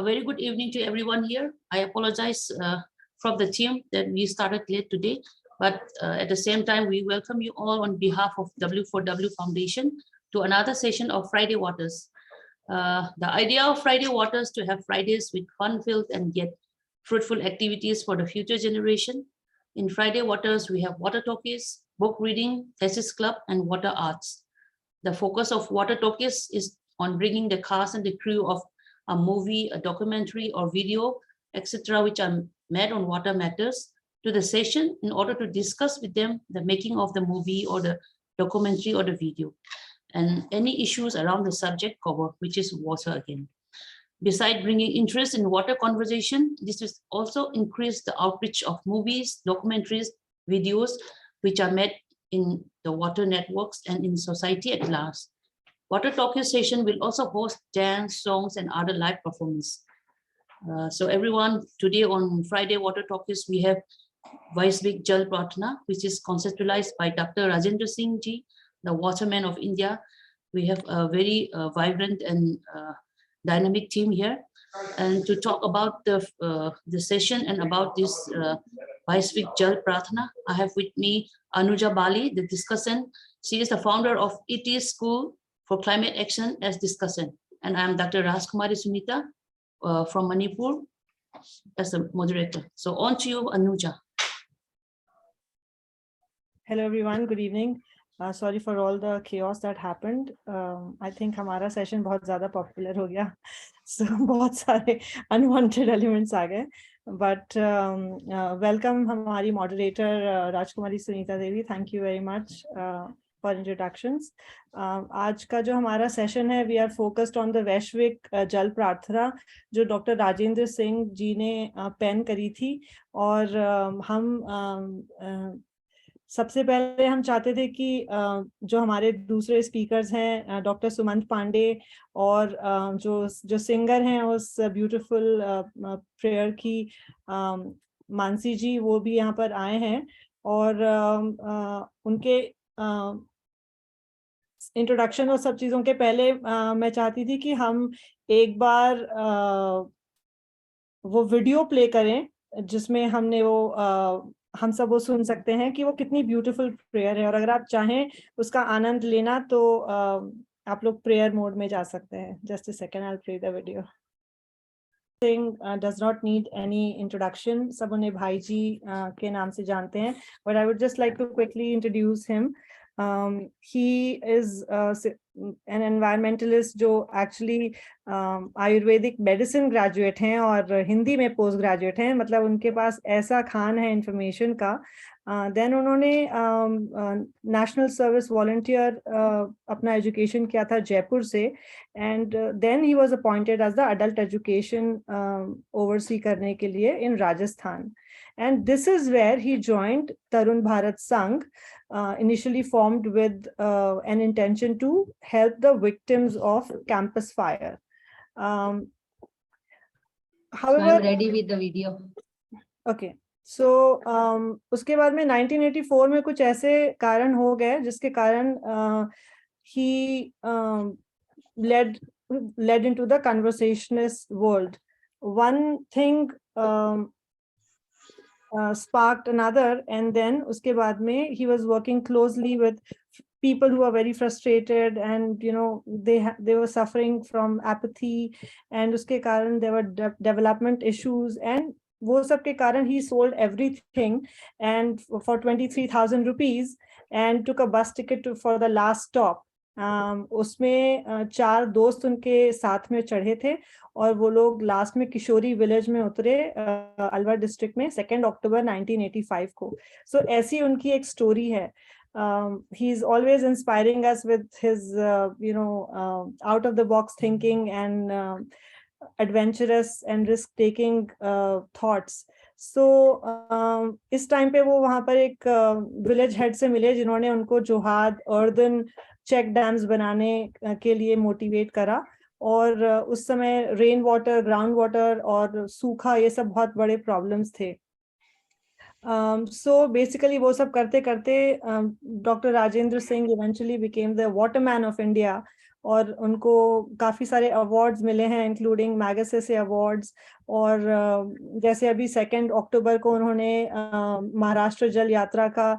very good evening to everyone here. I apologize from the team that we started late today, but at the same time, we welcome you all on behalf of W4W Foundation to another session of Friday Waters. The idea of Friday Waters to have Fridays with fun-filled and yet fruitful activities for the future generation. In Friday Waters, we have water talkies, book reading, thesis club, and water arts. The focus of water talkies is on bringing the cast and the crew of a movie, a documentary, or video, etc., which are made on water matters, to the session in order to discuss with them the making of the movie or the documentary or the video, and any issues around the subject cover, which is water again. Besides bringing interest in water conversation, this will also increase the outreach of movies, documentaries, videos, which are made in the water networks and in society at large. Water Talking Station will also host dance, songs, and other live performance. So everyone, today on Friday Water Talkies, we have Vaisvik Jal Pratna, which is conceptualized by Dr. Rajendra Singh Ji, the waterman of India. We have a very vibrant and dynamic team here. And to talk about the session and about this Vaisvik Jal Pratna, I have with me Anuja Bali, the discussant. She is the founder of ET School for Climate Action as discussant. And I'm Dr. Rajkumari Sumita from Manipur as the moderator. So on to you, Anuja. Hello everyone, good evening. Sorry for all the chaos that happened. I think हमारा session बहुत ज़्यादा popular हो गया, so बहुत सारे unwanted elements आ गए. But welcome हमारी moderator Rajkumari Sunita Devi. Thank you very much for introductions. आज का जो हमारा session है, we are focused on the वैश्विक जल प्रार्थना जो डॉक्टर राजेंद्र सिंह जी ने पेन करी थी. और हम सबसे पहले हम चाहते थे कि जो हमारे दूसरे स्पीकर्स हैं डॉक्टर सुमंत पांडे और जो सिंगर हैं उस ब्यूटीफुल प्रेयर की मानसी जी, वो भी यहाँ पर आए हैं. और उनके इंट्रोडक्शन और सब चीज़ों के पहले मैं चाहती थी कि हम एक बार वो वीडियो प्ले करें जिसमें हमने हम सब वो सुन सकते हैं कि वो कितनी ब्यूटीफुल प्रेयर है. और अगर आप चाहें उसका आनंद लेना तो आप लोग प्रेयर मोड में जा सकते हैं. Just a second, I will play the video. Does not need any introduction. सब उन्हें भाई जी के नाम से जानते हैं. But I would just like to quickly introduce him. He is an environmentalist जो actually आयुर्वेदिक मेडिसिन ग्रेजुएट हैं और हिंदी में पोस्ट ग्रेजुएट हैं. मतलब उनके पास ऐसा खान है इंफॉर्मेशन का. देन उन्होंने नेशनल सर्विस वॉलंटियर अपना एजुकेशन किया था जयपुर से. And then he was appointed as the adult education oversee करने के लिए इन Rajasthan. And this is where he joined Tarun Bharat Sangh, initially formed with an intention to help the victims of campus fire. However, so I'm ready with the video. Okay. So उसके बाद में 1984 में कुछ ऐसे कारण हो गए जिसके कारण he led into the conversationalist world. One thing sparked another, and then उसके बाद में he was working closely with people who are very frustrated, and you know they were suffering from apathy, and उसके कारण there were development issues, and वो सब के कारण he sold everything and for 23,000 rupees and took a bus ticket for the last stop. उसमें 4 दोस्त उनके साथ में चढ़े थे और वो लोग लास्ट में किशोरी विलेज में उतरे अलवर डिस्ट्रिक्ट में 2 अक्टूबर 1985 को. सो ऐसी उनकी एक स्टोरी है. He is always inspiring us with his out of the box thinking and adventurous and risk taking thoughts. So इस टाइम पे वो वहाँ पर एक विलेज हेड से मिले जिन्होंने उनको जोहाद अर्दन चेक डैम्स बनाने के लिए मोटिवेट करा. और उस समय रेन वाटर, ग्राउंड वाटर और सूखा, ये सब बहुत बड़े प्रॉब्लम्स थे. So basically वो सब करते करते doctor Rajendra Singh eventually became the waterman of India. और उनको काफी सारे अवार्ड्स मिले हैं, इंक्लूडिंग मैगसेसे अवार्ड्स। और जैसे अभी 2 अक्टूबर को उन्होंने महाराष्ट्र जल यात्रा का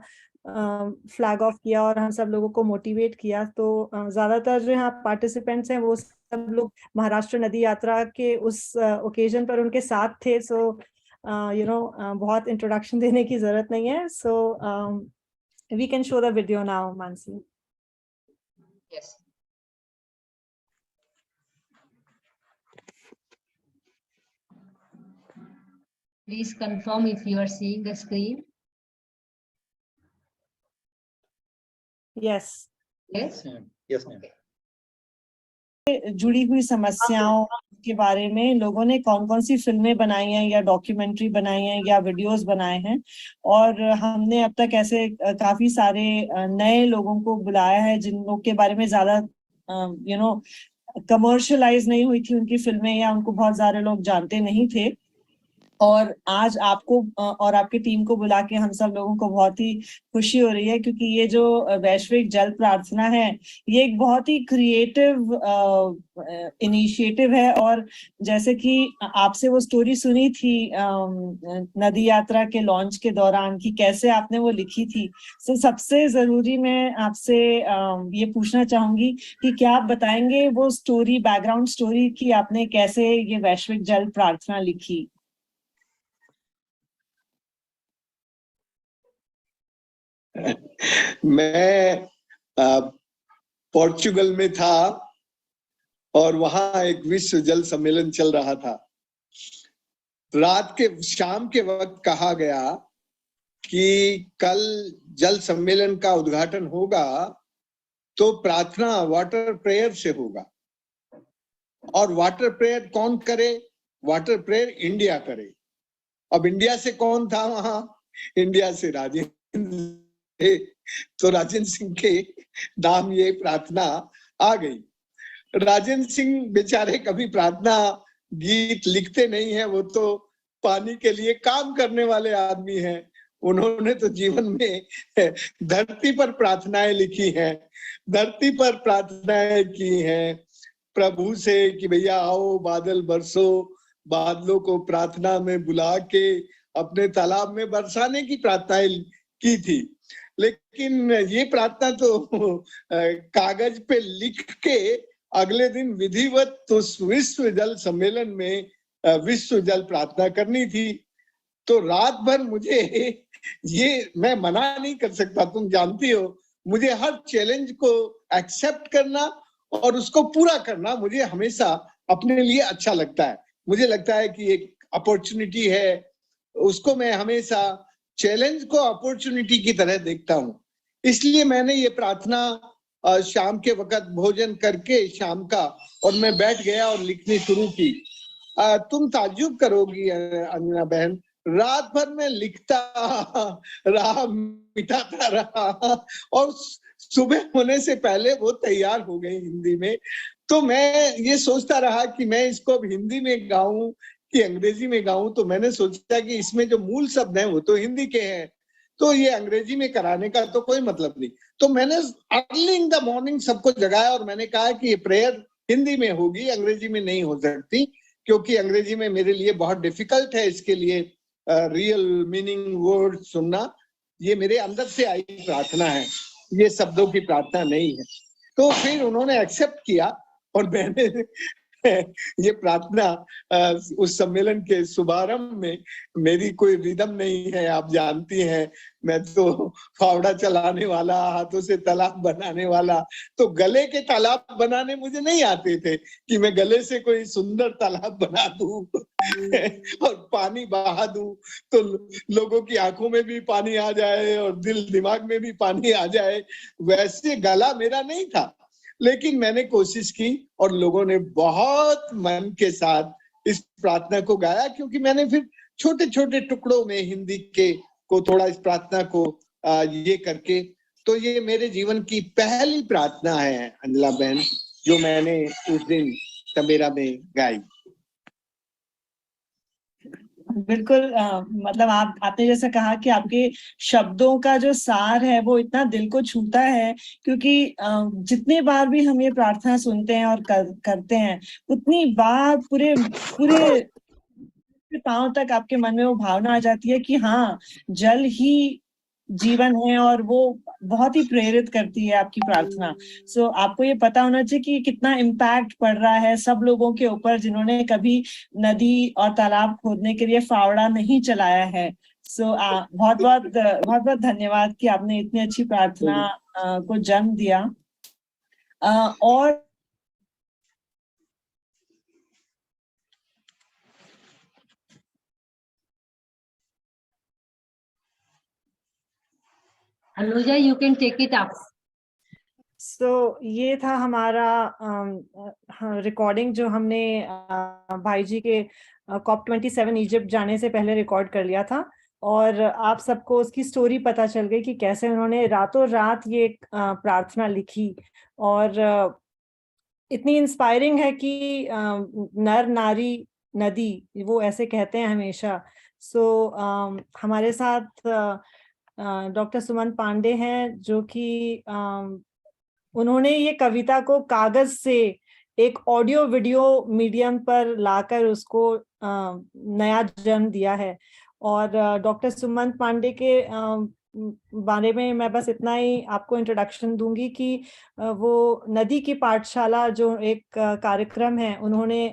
फ्लैग ऑफ किया और हम सब लोगों को मोटिवेट किया। तो ज्यादातर जो यहाँ पार्टिसिपेंट्स हैं वो सब लोग महाराष्ट्र नदी यात्रा के उस ओकेजन पर उनके साथ थे। सो बहुत इंट्रोडक्शन देने की जरूरत नहीं है। So we can show the video now, Mansi. Yes. Please confirm if you are seeing the screen. Yes. Yes. Yes, ma'am. जुड़ी हुई समस्याओं के बारे में लोगों ने कौन कौन सी फिल्में बनाई हैं या डॉक्यूमेंट्री बनाई हैं या वीडियोस बनाए हैं। और हमने अब तक ऐसे काफी सारे नए लोगों को बुलाया है जिन लोग के बारे में ज्यादा कमर्शियलाइज नहीं हुई थी उनकी फिल्में, या उनको बहुत सारे लोग जानते नहीं थे। और आज आपको और आपकी टीम को बुला के हम सब लोगों को बहुत ही खुशी हो रही है, क्योंकि ये जो वैश्विक जल प्रार्थना है ये एक बहुत ही क्रिएटिव इनिशिएटिव है। और जैसे कि आपसे वो स्टोरी सुनी थी नदी यात्रा के लॉन्च के दौरान कि कैसे आपने वो लिखी थी, तो सबसे जरूरी मैं आपसे ये पूछना चाहूंगी कि क्या आप बताएंगे वो स्टोरी, बैकग्राउंड स्टोरी, कि आपने कैसे ये वैश्विक जल प्रार्थना लिखी। मैं पोर्चुगल में था और वहां एक विश्व जल सम्मेलन चल रहा था। शाम के वक्त कहा गया कि कल जल सम्मेलन का उद्घाटन होगा तो प्रार्थना वाटर प्रेयर से होगा। और वाटर प्रेयर कौन करे? वाटर प्रेयर इंडिया करे। अब इंडिया से कौन था वहां? इंडिया से राजेंद्र, तो राजेंद्र सिंह के नाम ये प्रार्थना आ गई। राजेंद्र सिंह बेचारे कभी प्रार्थना गीत लिखते नहीं है, वो तो पानी के लिए काम करने वाले आदमी हैं। उन्होंने तो जीवन में धरती पर प्रार्थनाएं लिखी हैं, धरती पर प्रार्थनाएं की हैं प्रभु से कि भैया आओ बादल बरसो, बादलों को प्रार्थना में बुला के अपने तालाब में बरसाने की प्रार्थनाएं की थी। लेकिन ये प्रार्थना तो कागज पे लिख के अगले दिन विधिवत तो विश्व जल सम्मेलन में विश्व जल प्रार्थना करनी थी। तो रात भर मुझे ये, मैं मना नहीं कर सकता, तुम जानती हो मुझे हर चैलेंज को एक्सेप्ट करना और उसको पूरा करना मुझे हमेशा अपने लिए अच्छा लगता है। मुझे लगता है कि एक अपॉर्चुनिटी है, उसको मैं हमेशा चैलेंज को अपॉर्चुनिटी की तरह देखता हूँ। इसलिए मैंने ये प्रार्थना शाम के वक्त भोजन करके शाम का, और मैं बैठ गया और लिखनी शुरू की। तुम ताज्जुब करोगी अंजना बहन, रात भर में लिखता रहा, मिटाता रहा और सुबह होने से पहले वो तैयार हो गई हिंदी में। तो मैं ये सोचता रहा कि मैं इसको हिंदी में गाऊं कि अंग्रेजी में गाऊं। तो मैंने सोचा कि इसमें जो मूल शब्द हैं वो तो हिंदी के हैं, तो ये अंग्रेजी में कराने का तो कोई मतलब नहीं। तो मैंने अर्ली इन द मॉर्निंग सबको जगाया और मैंने कहा कि ये प्रेयर हिंदी में होगी, अंग्रेजी में नहीं हो सकती, क्योंकि अंग्रेजी में मेरे लिए बहुत डिफिकल्ट है इसके लिए रियल मीनिंग वर्ड सुनना। ये मेरे अंदर से आई प्रार्थना है, ये शब्दों की प्रार्थना नहीं है। तो फिर उन्होंने एक्सेप्ट किया और मैंने ये प्रार्थना उस सम्मेलन के शुभारंभ में, मेरी कोई रिदम नहीं है, आप जानती हैं, मैं तो फावड़ा चलाने वाला, हाथों से तालाब बनाने वाला। तो गले के तालाब बनाने मुझे नहीं आते थे कि मैं गले से कोई सुंदर तालाब बना दूं और पानी बहा दूं तो लोगों की आंखों में भी पानी आ जाए और दिल दिमाग में भी पानी आ जाए, वैसे गला मेरा नहीं था। लेकिन मैंने कोशिश की और लोगों ने बहुत मन के साथ इस प्रार्थना को गाया, क्योंकि मैंने फिर छोटे छोटे टुकड़ों में हिंदी के को थोड़ा इस प्रार्थना को ये करके, तो ये मेरे जीवन की पहली प्रार्थना है अंजला बहन जो मैंने उस दिन तबेरा में गाई। बिल्कुल मतलब आपने जैसे कहा कि आपके शब्दों का जो सार है वो इतना दिल को छूता है, क्योंकि जितनी बार भी हम ये प्रार्थना सुनते हैं और करते हैं, उतनी बार पूरे पूरे पांव तक आपके मन में वो भावना आ जाती है कि हाँ, जल ही जीवन है, और वो बहुत ही प्रेरित करती है आपकी प्रार्थना। सो आपको ये पता होना चाहिए कि कितना इम्पैक्ट पड़ रहा है सब लोगों के ऊपर जिन्होंने कभी नदी और तालाब खोदने के लिए फावड़ा नहीं चलाया है। सो बहुत बहुत धन्यवाद कि आपने इतनी अच्छी प्रार्थना को जन्म दिया। और Anuja, you can take it up. ये था हमारा रिकॉर्डिंग जो हमने भाई जी के COP27 इजिप्ट जाने से पहले रिकॉर्ड कर लिया था, और आप सबको उसकी स्टोरी पता चल गई कि कैसे उन्होंने रातों रात ये प्रार्थना लिखी। और इतनी इंस्पायरिंग है कि नर नारी नदी, वो ऐसे कहते हैं हमेशा। हमारे साथ डॉक्टर सुमन पांडे हैं, जो कि उन्होंने ये कविता को कागज से एक ऑडियो वीडियो मीडियम पर लाकर उसको नया जन्म दिया है। और डॉक्टर सुमन पांडे के बारे में मैं बस इतना ही आपको इंट्रोडक्शन दूंगी कि वो नदी की पाठशाला जो एक कार्यक्रम है, उन्होंने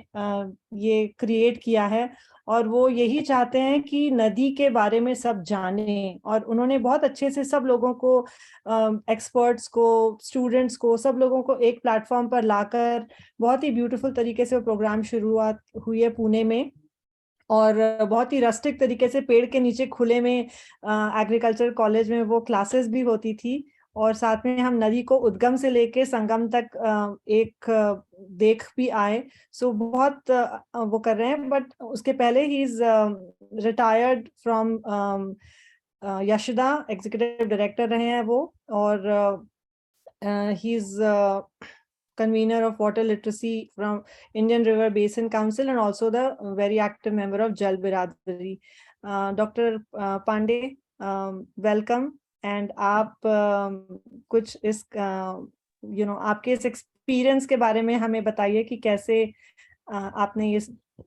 ये क्रिएट किया है, और वो यही चाहते हैं कि नदी के बारे में सब जाने। और उन्होंने बहुत अच्छे से सब लोगों को, एक्सपर्ट्स को, स्टूडेंट्स को, सब लोगों को एक प्लेटफॉर्म पर लाकर बहुत ही ब्यूटीफुल तरीके से वो प्रोग्राम शुरुआत हुई है पुणे में। और बहुत ही रस्टिक तरीके से पेड़ के नीचे खुले में एग्रीकल्चर कॉलेज में वो क्लासेस भी होती थी। और साथ में हम नदी को उद्गम से लेके संगम तक एक देख भी आए। बहुत वो कर रहे हैं। बट उसके पहले he is retired from Yashoda, executive director रहे हैं वो। और he is convener of water literacy from Indian River Basin Council, and also the very active member of Jal Biradari. Dr. Pandey, welcome. And आप कुछ इस आपके इस एक्सपीरियंस के बारे में हमें बताइए कि कैसे आपने ये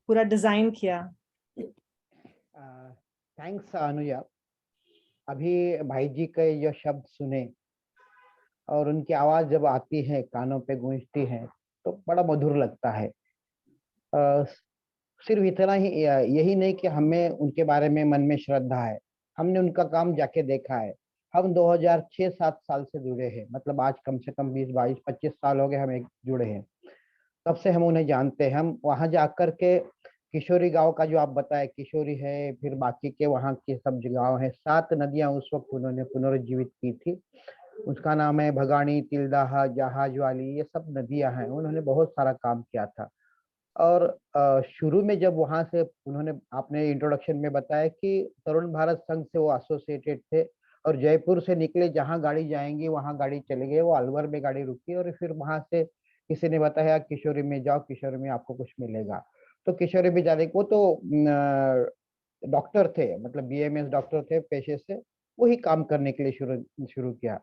पूरा डिजाइन किया। थैंक्स अनुजा। अभी भाई जी के जो शब्द सुने और उनकी आवाज जब आती है, कानों पे गूंजती है, तो बड़ा मधुर लगता है। सिर्फ इतना ही, यही नहीं कि हमें उनके बारे में मन में श्रद्धा है, हमने उनका काम जाके देखा है। हम 2006-7 साल से जुड़े हैं, मतलब आज कम से कम 20, 22, 25 साल हो गए हमें जुड़े हैं। तब से हम उन्हें जानते हैं। हम वहां जाकर के किशोरी गांव का जो आप बताए, किशोरी है, फिर बाकी के वहाँ के सब गांव हैं, 7 नदियां उस वक्त उन्होंने पुनर्जीवित की थी। उसका नाम है भगानी, तिलदाहा, जहाज वाली, ये सब नदियां हैं। उन्होंने बहुत सारा काम किया था। और शुरू में जब वहां से उन्होंने, आपने इंट्रोडक्शन में बताया कि तरुण भारत संघ से वो एसोसिएटेड थे, और जयपुर से निकले, जहां गाड़ी जाएंगी वहां गाड़ी चले गए। वो अलवर में गाड़ी रुकी, और फिर वहां से किसी ने बताया किशोरी में जाओ, किशोरी में आपको कुछ मिलेगा। तो किशोरी में जाने को, तो डॉक्टर थे, मतलब BMS डॉक्टर थे पेशे से, वही काम करने के लिए शुरू किया।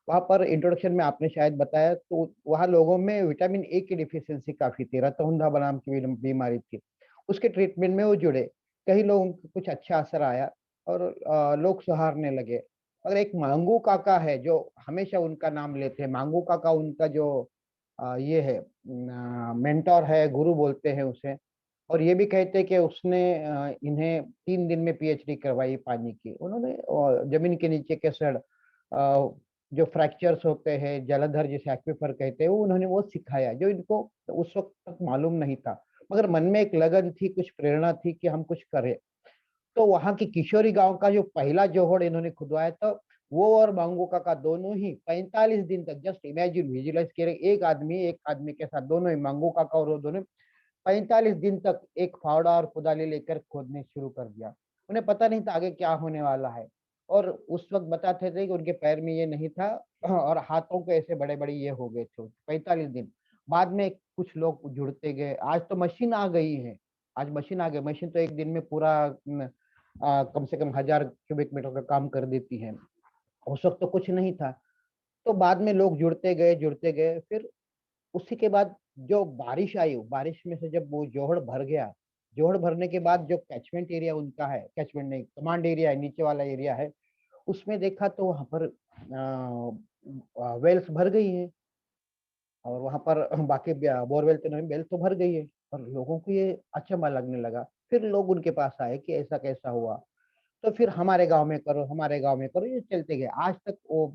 वहां पर इंट्रोडक्शन में आपने शायद बताया, तो वहां लोगों में विटामिन ए की डिफिशियंसी काफी थी, रतहुंधा बनाम की बीमारी थी। उसके ट्रीटमेंट में वो जुड़े, कई लोगों को कुछ अच्छा असर आया और लोग सहारने लगे। और एक मांगू काका है जो हमेशा उनका नाम लेते हैं। मांगू काका उनका जो ये है, मेंटोर है, गुरु बोलते हैं उसे। और ये भी कहते हैं कि उसने इन्हें 3 दिन में PhD करवाई पानी की। उन्होंने जमीन के नीचे के सड़ जो फ्रैक्चर्स होते हैं, जलधर जिसे एक्वीफर कहते हैं, वो उन्होंने वो सिखाया, जो इनको उस वक्त तक मालूम नहीं था। मगर मन में एक लगन थी, कुछ प्रेरणा थी कि हम कुछ करें। तो वहां की किशोरी गांव का जो पहला जोहड़ इन्होंने खुदवाया था, वो और मांगू काका दोनों ही 45 दिन तक, जस्ट इमेजिन, विजुअलाइज करें, एक आदमी के साथ दोनों ही, मांगू काका और वो दोनों 45 दिन तक एक फावड़ा और कुदाली लेकर खोदने शुरू कर दिया। उन्हें पता नहीं था आगे क्या होने वाला है। और उस वक्त बताते थे कि उनके पैर में ये नहीं था और हाथों के ऐसे बड़े बड़े ये हो गए थे 45 दिन। बाद में कुछ लोग जुड़ते गए, आज तो मशीन आ गई है, आज मशीन आ गई, मशीन तो एक दिन में पूरा कम से कम 1000 क्यूबिक मीटर का काम कर देती है। उस वक्त तो कुछ नहीं था। तो बाद में लोग जुड़ते गए, फिर उसी के बाद जो बारिश आई, बारिश में से जब वो जोहड़ भर गया, जोहड़ भरने के बाद जो कैचमेंट एरिया उनका है, कैचमेंट नहीं, कमांड एरिया है, नीचे वाला एरिया है, उसमें देखा तो वहां पर वेल्स भर गई हैं, और वहां पर बाकी बोरवेल तो नहीं, वेल तो भर गई है। और लोगों को ये अचंभा लगने लगा। फिर लोग उनके पास आए कि ऐसा कैसा हुआ, तो फिर हमारे गांव में करो, हमारे गांव में करो, ये चलते गए। आज तक वो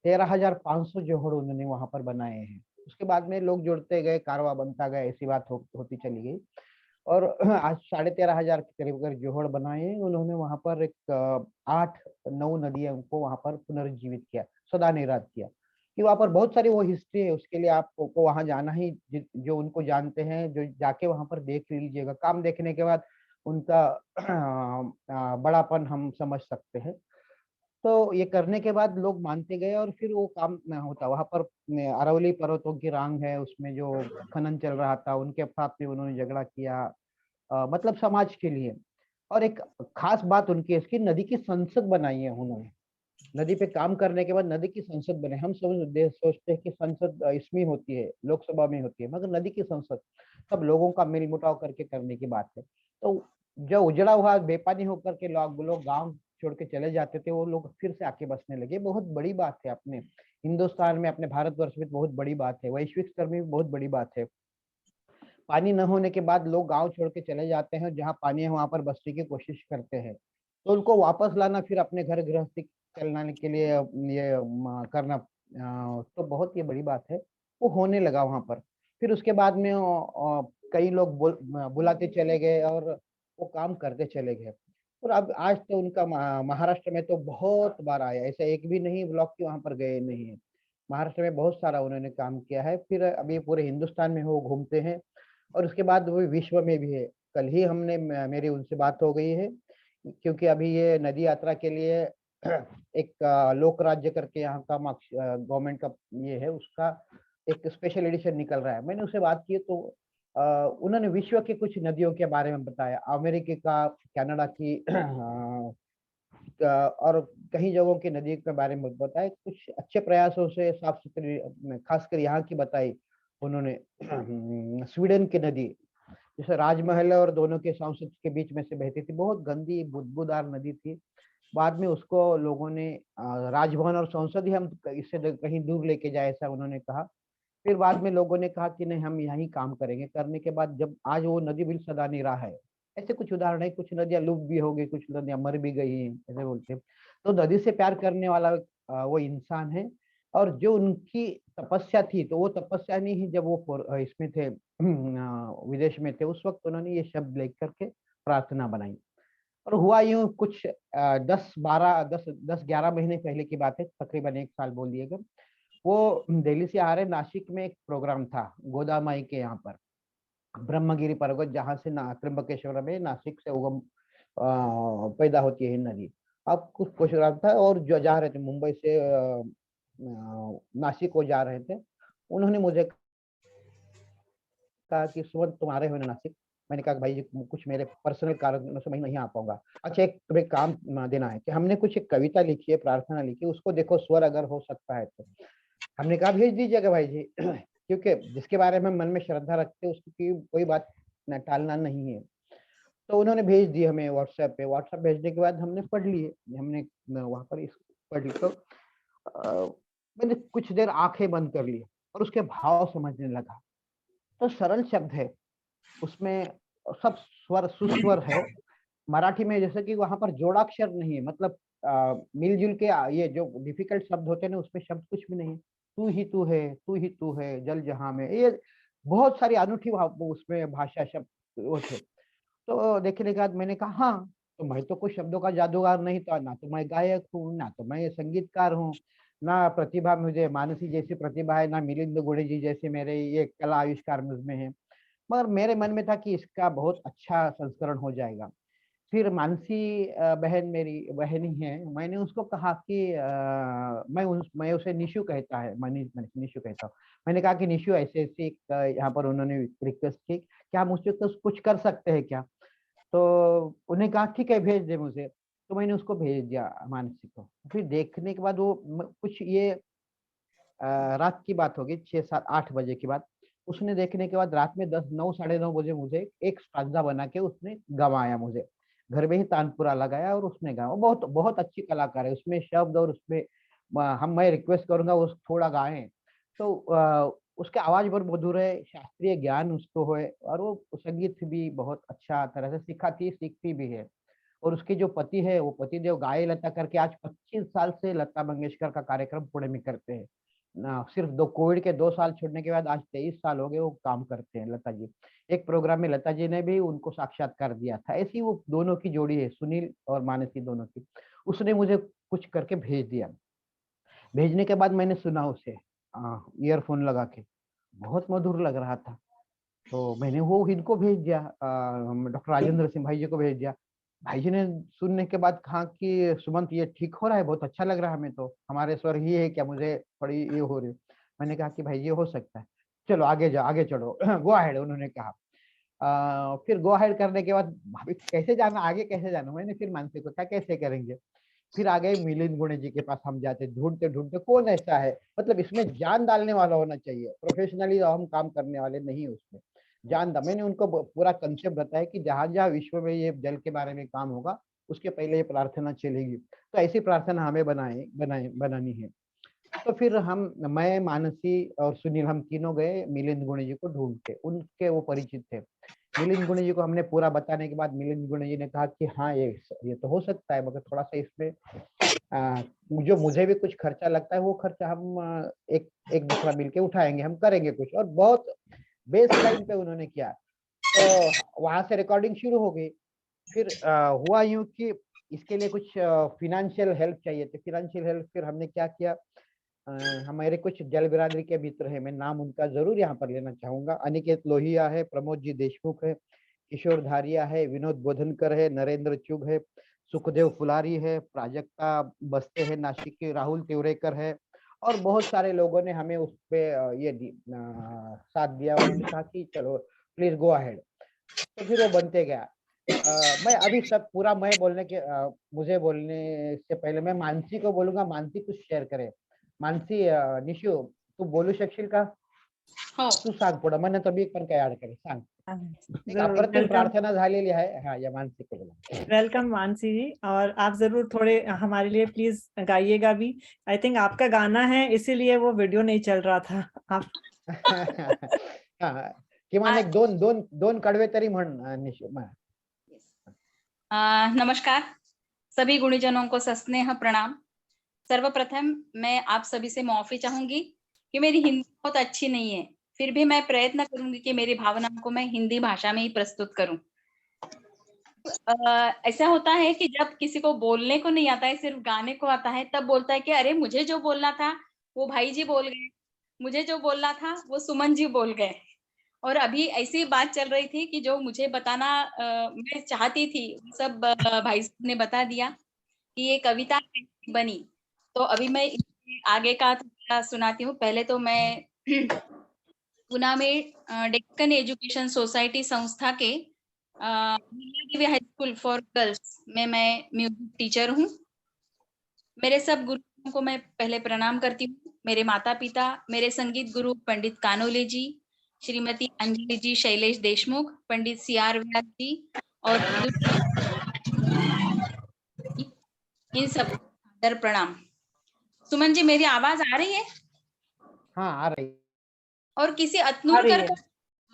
13,500 जोहड़ उन्होंने वहां पर बनाए हैं। उसके बाद में लोग जुड़ते गए, कारवा बनता गया, ऐसी बात होती चली गई। और आज 13,500 के करीब अगर जोहड़ बनाए हैं उन्होंने। वहां पर एक 8-9 नदियां को वहां पर पुनर्जीवित किया, सदा निरात किया। कि वहां पर बहुत सारी वो हिस्ट्री है, उसके लिए आपको वहां जाना ही, जो उनको जानते हैं, जो जाके वहां पर देख लीजिएगा। काम देखने के बाद उनका बड़ापन हम समझ सकते हैं। तो ये करने के बाद लोग मानते गए, और फिर वो काम होता। वहां पर अरावली पर्वतों की रांग है, उसमें जो खनन चल रहा था, उनके साथ भी उन्होंने झगड़ा किया, मतलब समाज के लिए। और एक खास बात उनकी इसकी, नदी की संसद बनाई है उन्होंने। नदी पे काम करने के बाद नदी की संसद बने। हम सोचते हैं कि संसद इसमें होती है, लोकसभा में होती है, मगर नदी की संसद सब लोगों का मिल मुटाव करके करने की बात है। तो जो उजड़ा हुआ बेपानी होकर के लोग गांव छोड़ के चले जाते थे, वो लोग फिर से आके बसने लगे। बहुत बड़ी बात है, अपने हिंदुस्तान में, अपने भारतवर्ष में बहुत बड़ी बात है, वैश्विक स्तर में भी बहुत बड़ी बात है। पानी न होने के बाद लोग गांव छोड़ के चले जाते हैं, जहाँ पानी है वहां पर बसने की कोशिश करते हैं। तो उनको वापस लाना, फिर अपने घर गृहस्थी चलाने के लिए ये करना, तो बहुत ये बड़ी बात है। वो होने लगा वहां पर। फिर उसके बाद में कई लोग बुलाते चले गए, और वो काम करते चले गए। और अब आज तो उनका महाराष्ट्र में तो बहुत बार आया, ऐसा एक भी नहीं ब्लॉक की वहां पर गए नहीं है। महाराष्ट्र में बहुत सारा उन्होंने काम किया है। फिर अभी पूरे हिंदुस्तान में वो घूमते हैं, और उसके बाद वो विश्व में भी है। कल ही मेरी उनसे बात हो गई है, क्योंकि अभी ये नदी यात्रा के लिए एक लोक राज्य करके यहाँ का गवर्नमेंट का ये है, उसका एक स्पेशल एडिशन निकल रहा है। मैंने उससे बात की तो उन्होंने विश्व की कुछ नदियों के बारे में बताया, अमेरिका का, कनाडा की और कई जगहों की नदी के बारे में बताया। कुछ अच्छे प्रयासों से साफ सुथरी, खासकर यहाँ की बताई उन्होंने। स्वीडन की नदी, जैसे राजमहल और दोनों के संसद के बीच में से बहती थी, बहुत गंदी बुदबूदार नदी थी। बाद में उसको लोगों ने राजभवन और संसद ही हम इससे कहीं दूर लेके जाए, ऐसा उन्होंने कहा। फिर बाद में लोगों ने कहा कि नहीं, हम यहीं काम करेंगे। करने के बाद जब आज वो नदी बिल सदा नहीं रहा है। ऐसे कुछ उदाहरण है, कुछ नदियां लुप्त भी हो गई, कुछ नदियां मर भी गई हैं, ऐसे बोलते हैं। तो नदी से प्यार करने वाला वो इंसान है। और जो उनकी तपस्या थी, तो वो तपस्या नहीं ही जब वो इसमें थे, विदेश में थे, उस वक्त उन्होंने ये शब्द लेख करके प्रार्थना बनाई। और हुआ यूं, कुछ 10-11 महीने पहले की बात है, तकरीबन 1 साल बोल दिएगा। वो दिल्ली से आ रहे, नासिक में एक प्रोग्राम था गोदामाई के यहाँ पर, ब्रह्मगिरी पर्वत, जहाँ से त्र्यंबकेश्वर में नासिक से उगम पैदा होती है नदी। अब कुछ प्रोग्राम था, और जो जा रहे थे मुंबई से नासिक को जा रहे थे, उन्होंने मुझे कहा कि सुमन तुम आ रहे हो ना नासिक। मैंने कहा भाई जी कुछ मेरे पर्सनल कारणों से मैं नहीं आ पाऊंगा। अच्छा, एक तुम्हें काम देना है कि हमने कुछ एक कविता लिखी है, प्रार्थना लिखी है, उसको देखो स्वर अगर हो सकता है तो। हमने कहा भेज दीजिएगा भाई जी। क्योंकि जिसके बारे में मन में श्रद्धा रखते हैं उसकी कोई बात टालना नहीं है। तो उन्होंने भेज दी हमें व्हाट्सएप पे। व्हाट्सएप भेजने के बाद हमने पढ़ लिए, हमने वहां पर पढ़ ली। तो मैंने कुछ देर आंखें बंद कर ली और उसके भाव समझने लगा। तो सरल शब्द है, उसमें सब स्वर सुस्वर है। मराठी में जैसे कि वहां पर जोड़ाक्षर नहीं है, मतलब मिलजुल के ये जो डिफिकल्ट शब्द होते हैं ना, उसमें शब्द कुछ भी नहीं है। तू ही तू है, तू ही तू है जल जहां में, ये बहुत सारी अनूठी उसमें भाषा शब्द वो थे। तो देखने के बाद मैंने कहा हाँ, तो मैं तो कुछ शब्दों का जादूगर नहीं था, ना तो मैं गायक हूँ, ना तो मैं संगीतकार हूँ, ना प्रतिभा मुझे मानसी जैसी प्रतिभा है, ना मिलिंद गुणे जी जैसे मेरे ये कला आविष्कार मुझमें है। मगर मेरे मन में था कि इसका बहुत अच्छा संस्करण हो जाएगा। फिर मानसी बहन मेरी बहन ही है, मैंने उसको कहा कि मैं उसे निशु कहता है, निशु कहता हूँ। मैंने कहा कि निशु ऐसे ऐसे यहाँ पर उन्होंने रिक्वेस्ट की, क्या मुझसे तो कुछ कर सकते हैं क्या। तो उन्हें कहा ठीक है भेज दे मुझे, तो मैंने उसको भेज दिया मानसी को। फिर देखने के बाद वो कुछ ये रात की बात होगी, 6-7-8 बजे की बात। उसने देखने के बाद रात में 10-9 साढ़े 9 बजे मुझे एक स्टांजा बना के उसने गवाया, मुझे घर में ही तानपुरा लगाया और उसने गाया। वो बहुत बहुत अच्छी कलाकार है, उसमें शब्द और उसमें मैं रिक्वेस्ट करूंगा वो थोड़ा गाएं। तो उसकी आवाज बहुत मधुर है, शास्त्रीय ज्ञान उसको है, और वो संगीत भी बहुत अच्छा तरह से सीखती भी है। और उसके जो पति है, वो पतिदेव गाये लता करके आज 25 साल से लता मंगेशकर का कार्यक्रम पुणे में करते हैं ना। सिर्फ कोविड के 2 साल छोड़ने के बाद आज 23 साल हो गए वो काम करते हैं लता जी। एक प्रोग्राम में लता जी ने भी उनको साक्षात्कार दिया था। ऐसी वो दोनों की जोड़ी है, सुनील और मानसी दोनों की। उसने मुझे कुछ करके भेज दिया। भेजने के बाद मैंने सुना उसे ईयरफोन लगा के, बहुत मधुर लग रहा था। तो मैंने वो इनको भेज दिया, डॉक्टर राजेंद्र सिंह भाई जी को भेज दिया। भाई जी ने सुनने के बाद कहा कि सुमंत ये ठीक हो रहा है, बहुत अच्छा लग रहा है हमें, तो हमारे स्वर ही है क्या, मुझे थोड़ी ये हो रही है। मैंने कहा कि भाई ये हो सकता है, चलो आगे जाओ, आगे चलो गो अहेड उन्होंने कहा। फिर गो अहेड करने के बाद भाभी कैसे जाना, आगे कैसे जाना, मैंने फिर मानसी को कहा कैसे करेंगे। फिर आ गए मिलिंद गुणे जी के पास। हम जाते ढूंढते ढूंढते कौन ऐसा है, मतलब इसमें जान डालने वाला होना चाहिए, प्रोफेशनली हम काम करने वाले नहीं उसमें जान दा। मैंने उनको पूरा कंसेप्ट बताया कि जहां जहां विश्व में ये जल के बारे में काम होगा उसके पहले ये प्रार्थना चलेगी, तो ऐसी प्रार्थना हमें बनानी है। तो फिर मैं मानसी और सुनील हम तीनों गए मिलिंद गुणे जी को ढूंढ के। उनके वो परिचित थे। मिलिंद गुणे जी को हमने पूरा बताने के बाद मिलिंद गुणे जी ने कहा कि हाँ ये तो हो सकता है, मगर थोड़ा सा इसमें जो मुझे भी कुछ खर्चा लगता है वो खर्चा हम एक दूसरा मिलके उठाएंगे, हम करेंगे कुछ। और बहुत बेस लाइन पे उन्होंने किया। तो वहां से रिकॉर्डिंग शुरू हो गई। फिर हुआ यूं कि इसके लिए कुछ फिनेंशियल हेल्प चाहिए थी। फिनेंशियल हेल्प फिर हमने क्या किया, हमारे कुछ जल बिरादरी के मित्र हैं, मैं नाम उनका जरूर यहाँ पर लेना चाहूंगा। अनिकेत लोहिया है, प्रमोद जी देशमुख है, किशोर धारिया है, विनोद बोधनकर है, नरेंद्र चुग है, सुखदेव फुलारी है, प्राजक्ता बस्ते है नासिक के, राहुल तिवरेकर है, और बहुत सारे लोगों ने हमें उस पे साथ दिया। उन्होंने कहा कि चलो प्लीज गो अहेड। तो फिर वो बनते गया। मैं अभी सब पूरा मैं बोलने के मुझे बोलने से पहले मैं मानसी को बोलूंगा, मानसी कुछ शेअर करे। मानसी निशू तू बोलू शकशील का? हो. तू सांग पुढं, मला तुम्ही पण काय अड करे सांग. एक अप्रतिम प्रार्थना झालेली आहे। हाँ या मानसी को बोला। वेलकम मानसी जी, और आप जरूर थोड़े हमारे लिए प्लीज गाइएगा भी। आई थिंक आपका गाना है इसीलिए वो वीडियो नहीं चल रहा था। आप किमान एक दोन कडवे तरी म्हण निशू। नमस्कार सभी गुणीजनों को सस्नेह प्रणाम। सर्वप्रथम मैं आप सभी से माफी चाहूंगी कि मेरी हिंदी बहुत अच्छी नहीं है, फिर भी मैं प्रयत्न करूंगी कि मेरी भावनाओं को मैं हिंदी भाषा में ही प्रस्तुत करूं। ऐसा होता है कि जब किसी को बोलने को नहीं आता है, सिर्फ गाने को आता है, तब बोलता है कि अरे मुझे जो बोलना था वो भाई जी बोल गए, मुझे जो बोलना था वो सुमन जी बोल गए। और अभी ऐसी बात चल रही थी कि जो मुझे बताना मैं चाहती थी सब भाई साहब ने बता दिया कि ये कविता बनी। तो अभी मैं आगे का थोड़ा सुनाती हूँ। पहले तो मैं पुणे में डेक्कन एजुकेशन सोसाइटी संस्था के हाई स्कूल फॉर गर्ल्स में मैं म्यूजिक टीचर हूँ। मेरे सब गुरुओं को मैं पहले प्रणाम करती हूँ। मेरे माता पिता, मेरे संगीत गुरु पंडित कानोले जी, श्रीमती अंजलि जी शैलेश देशमुख, पंडित CR व्यास जी, और इन सब आदर प्रणाम। सुमन जी मेरी आवाज आ रही है? हाँ आ रही। और किसी अतनूरकर को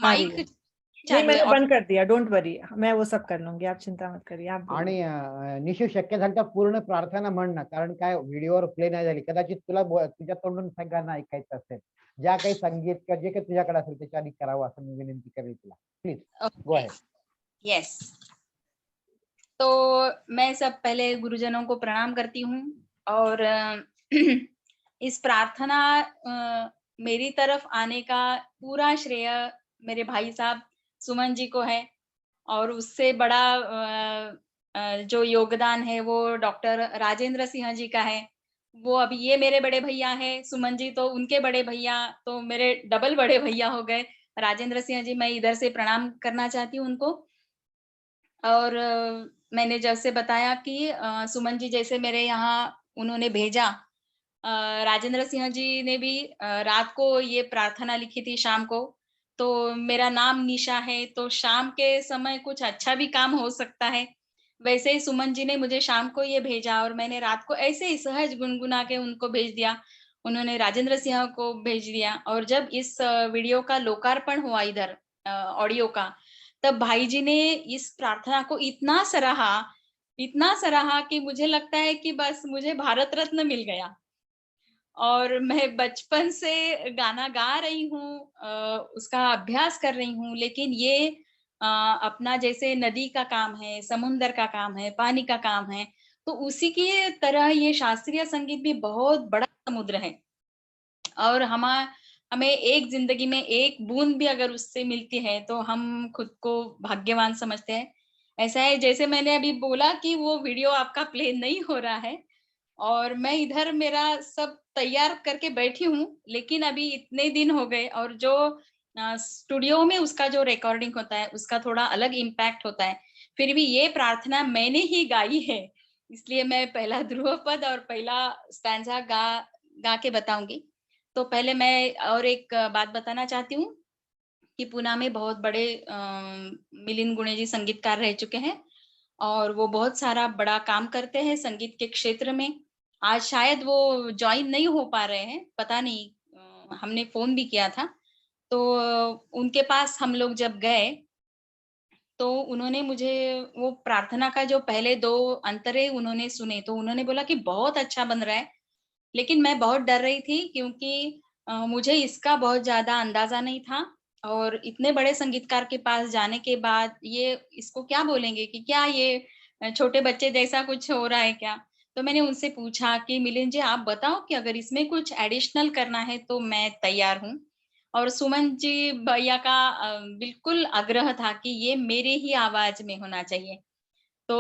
माइक नहीं, मैंने बंद कर दिया, डोंट वरी, मैं वो सब कर लूंगी, आप चिंता मत करिए। आप आणि निशू शक्य झालं तर पूर्ण प्रार्थना म्हण ना, कारण काय व्हिडिओवर प्ले नाही झाली, कदाचित तुला तुझ्या तोंडून गाणं ऐकायचं असेल, ज्या काही संगीत का जे काही तुझ्याकडे असेल त्याच्या आधी करावं असं मी विनंती करेल तुला। Please go ahead. यस, तो मैं सब पहले गुरुजनों को प्रणाम करती हूँ और इस प्रार्थना मेरी तरफ आने का पूरा श्रेय मेरे भाई साहब सुमन जी को है, और उससे बड़ा जो योगदान है वो डॉक्टर राजेंद्र सिंह जी का है। वो अभी ये मेरे बड़े भैया है, सुमन जी तो उनके बड़े भैया, तो मेरे डबल बड़े भैया हो गए। राजेंद्र सिंह जी, मैं इधर से प्रणाम करना चाहती हूँ उनको। और मैंने जैसे बताया कि सुमन जी जैसे मेरे यहाँ उन्होंने भेजा, राजेंद्र सिंह जी ने भी रात को ये प्रार्थना लिखी थी शाम को, तो मेरा नाम निशा है, तो शाम के समय कुछ अच्छा भी काम हो सकता है। वैसे ही सुमन जी ने मुझे शाम को ये भेजा और मैंने रात को ऐसे ही सहज गुनगुना के उनको भेज दिया। उन्होंने राजेंद्र सिंह को भेज दिया और जब इस वीडियो का लोकार्पण हुआ इधर ऑडियो का, तब भाई जी ने इस प्रार्थना को इतना सराहा कि मुझे लगता है कि बस मुझे भारत रत्न मिल गया। और मैं बचपन से गाना गा रही हूँ, उसका अभ्यास कर रही हूँ, लेकिन ये अपना जैसे नदी का काम है, समुंदर का काम है, पानी का काम है, तो उसी की तरह ये शास्त्रीय संगीत भी बहुत बड़ा समुद्र है। और हमें एक जिंदगी में एक बूंद भी अगर उससे मिलती है तो हम खुद को भाग्यवान समझते हैं। ऐसा है जैसे मैंने अभी बोला कि वो वीडियो आपका प्ले नहीं हो रहा है और मैं इधर मेरा सब तैयार करके बैठी हूँ, लेकिन अभी इतने दिन हो गए और जो स्टूडियो में उसका जो रिकॉर्डिंग होता है उसका थोड़ा अलग इम्पैक्ट होता है। फिर भी ये प्रार्थना मैंने ही गाई है, इसलिए मैं पहला ध्रुव पद और पहला स्टैंजा गा के बताऊंगी। तो पहले मैं और एक बात बताना चाहती हूँ कि पूना में बहुत बड़े मिलिंद गुणे जी संगीतकार रह चुके हैं और वो बहुत सारा बड़ा काम करते हैं संगीत के क्षेत्र में। आज शायद वो ज्वाइन नहीं हो पा रहे हैं, पता नहीं, हमने फोन भी किया था। तो उनके पास हम लोग जब गए तो उन्होंने मुझे वो प्रार्थना का जो पहले 2 अंतरे उन्होंने सुने, तो उन्होंने बोला कि बहुत अच्छा बन रहा है। लेकिन मैं बहुत डर रही थी क्योंकि मुझे इसका बहुत ज़्यादा अंदाज़ा नहीं था और इतने बड़े संगीतकार के पास जाने के बाद ये इसको क्या बोलेंगे कि क्या ये छोटे बच्चे जैसा कुछ हो रहा है क्या? तो मैंने उनसे पूछा कि मिलिंद जी आप बताओ कि अगर इसमें कुछ एडिशनल करना है तो मैं तैयार हूँ। और सुमन जी भैया का बिल्कुल आग्रह था कि ये मेरे ही आवाज़ में होना चाहिए। तो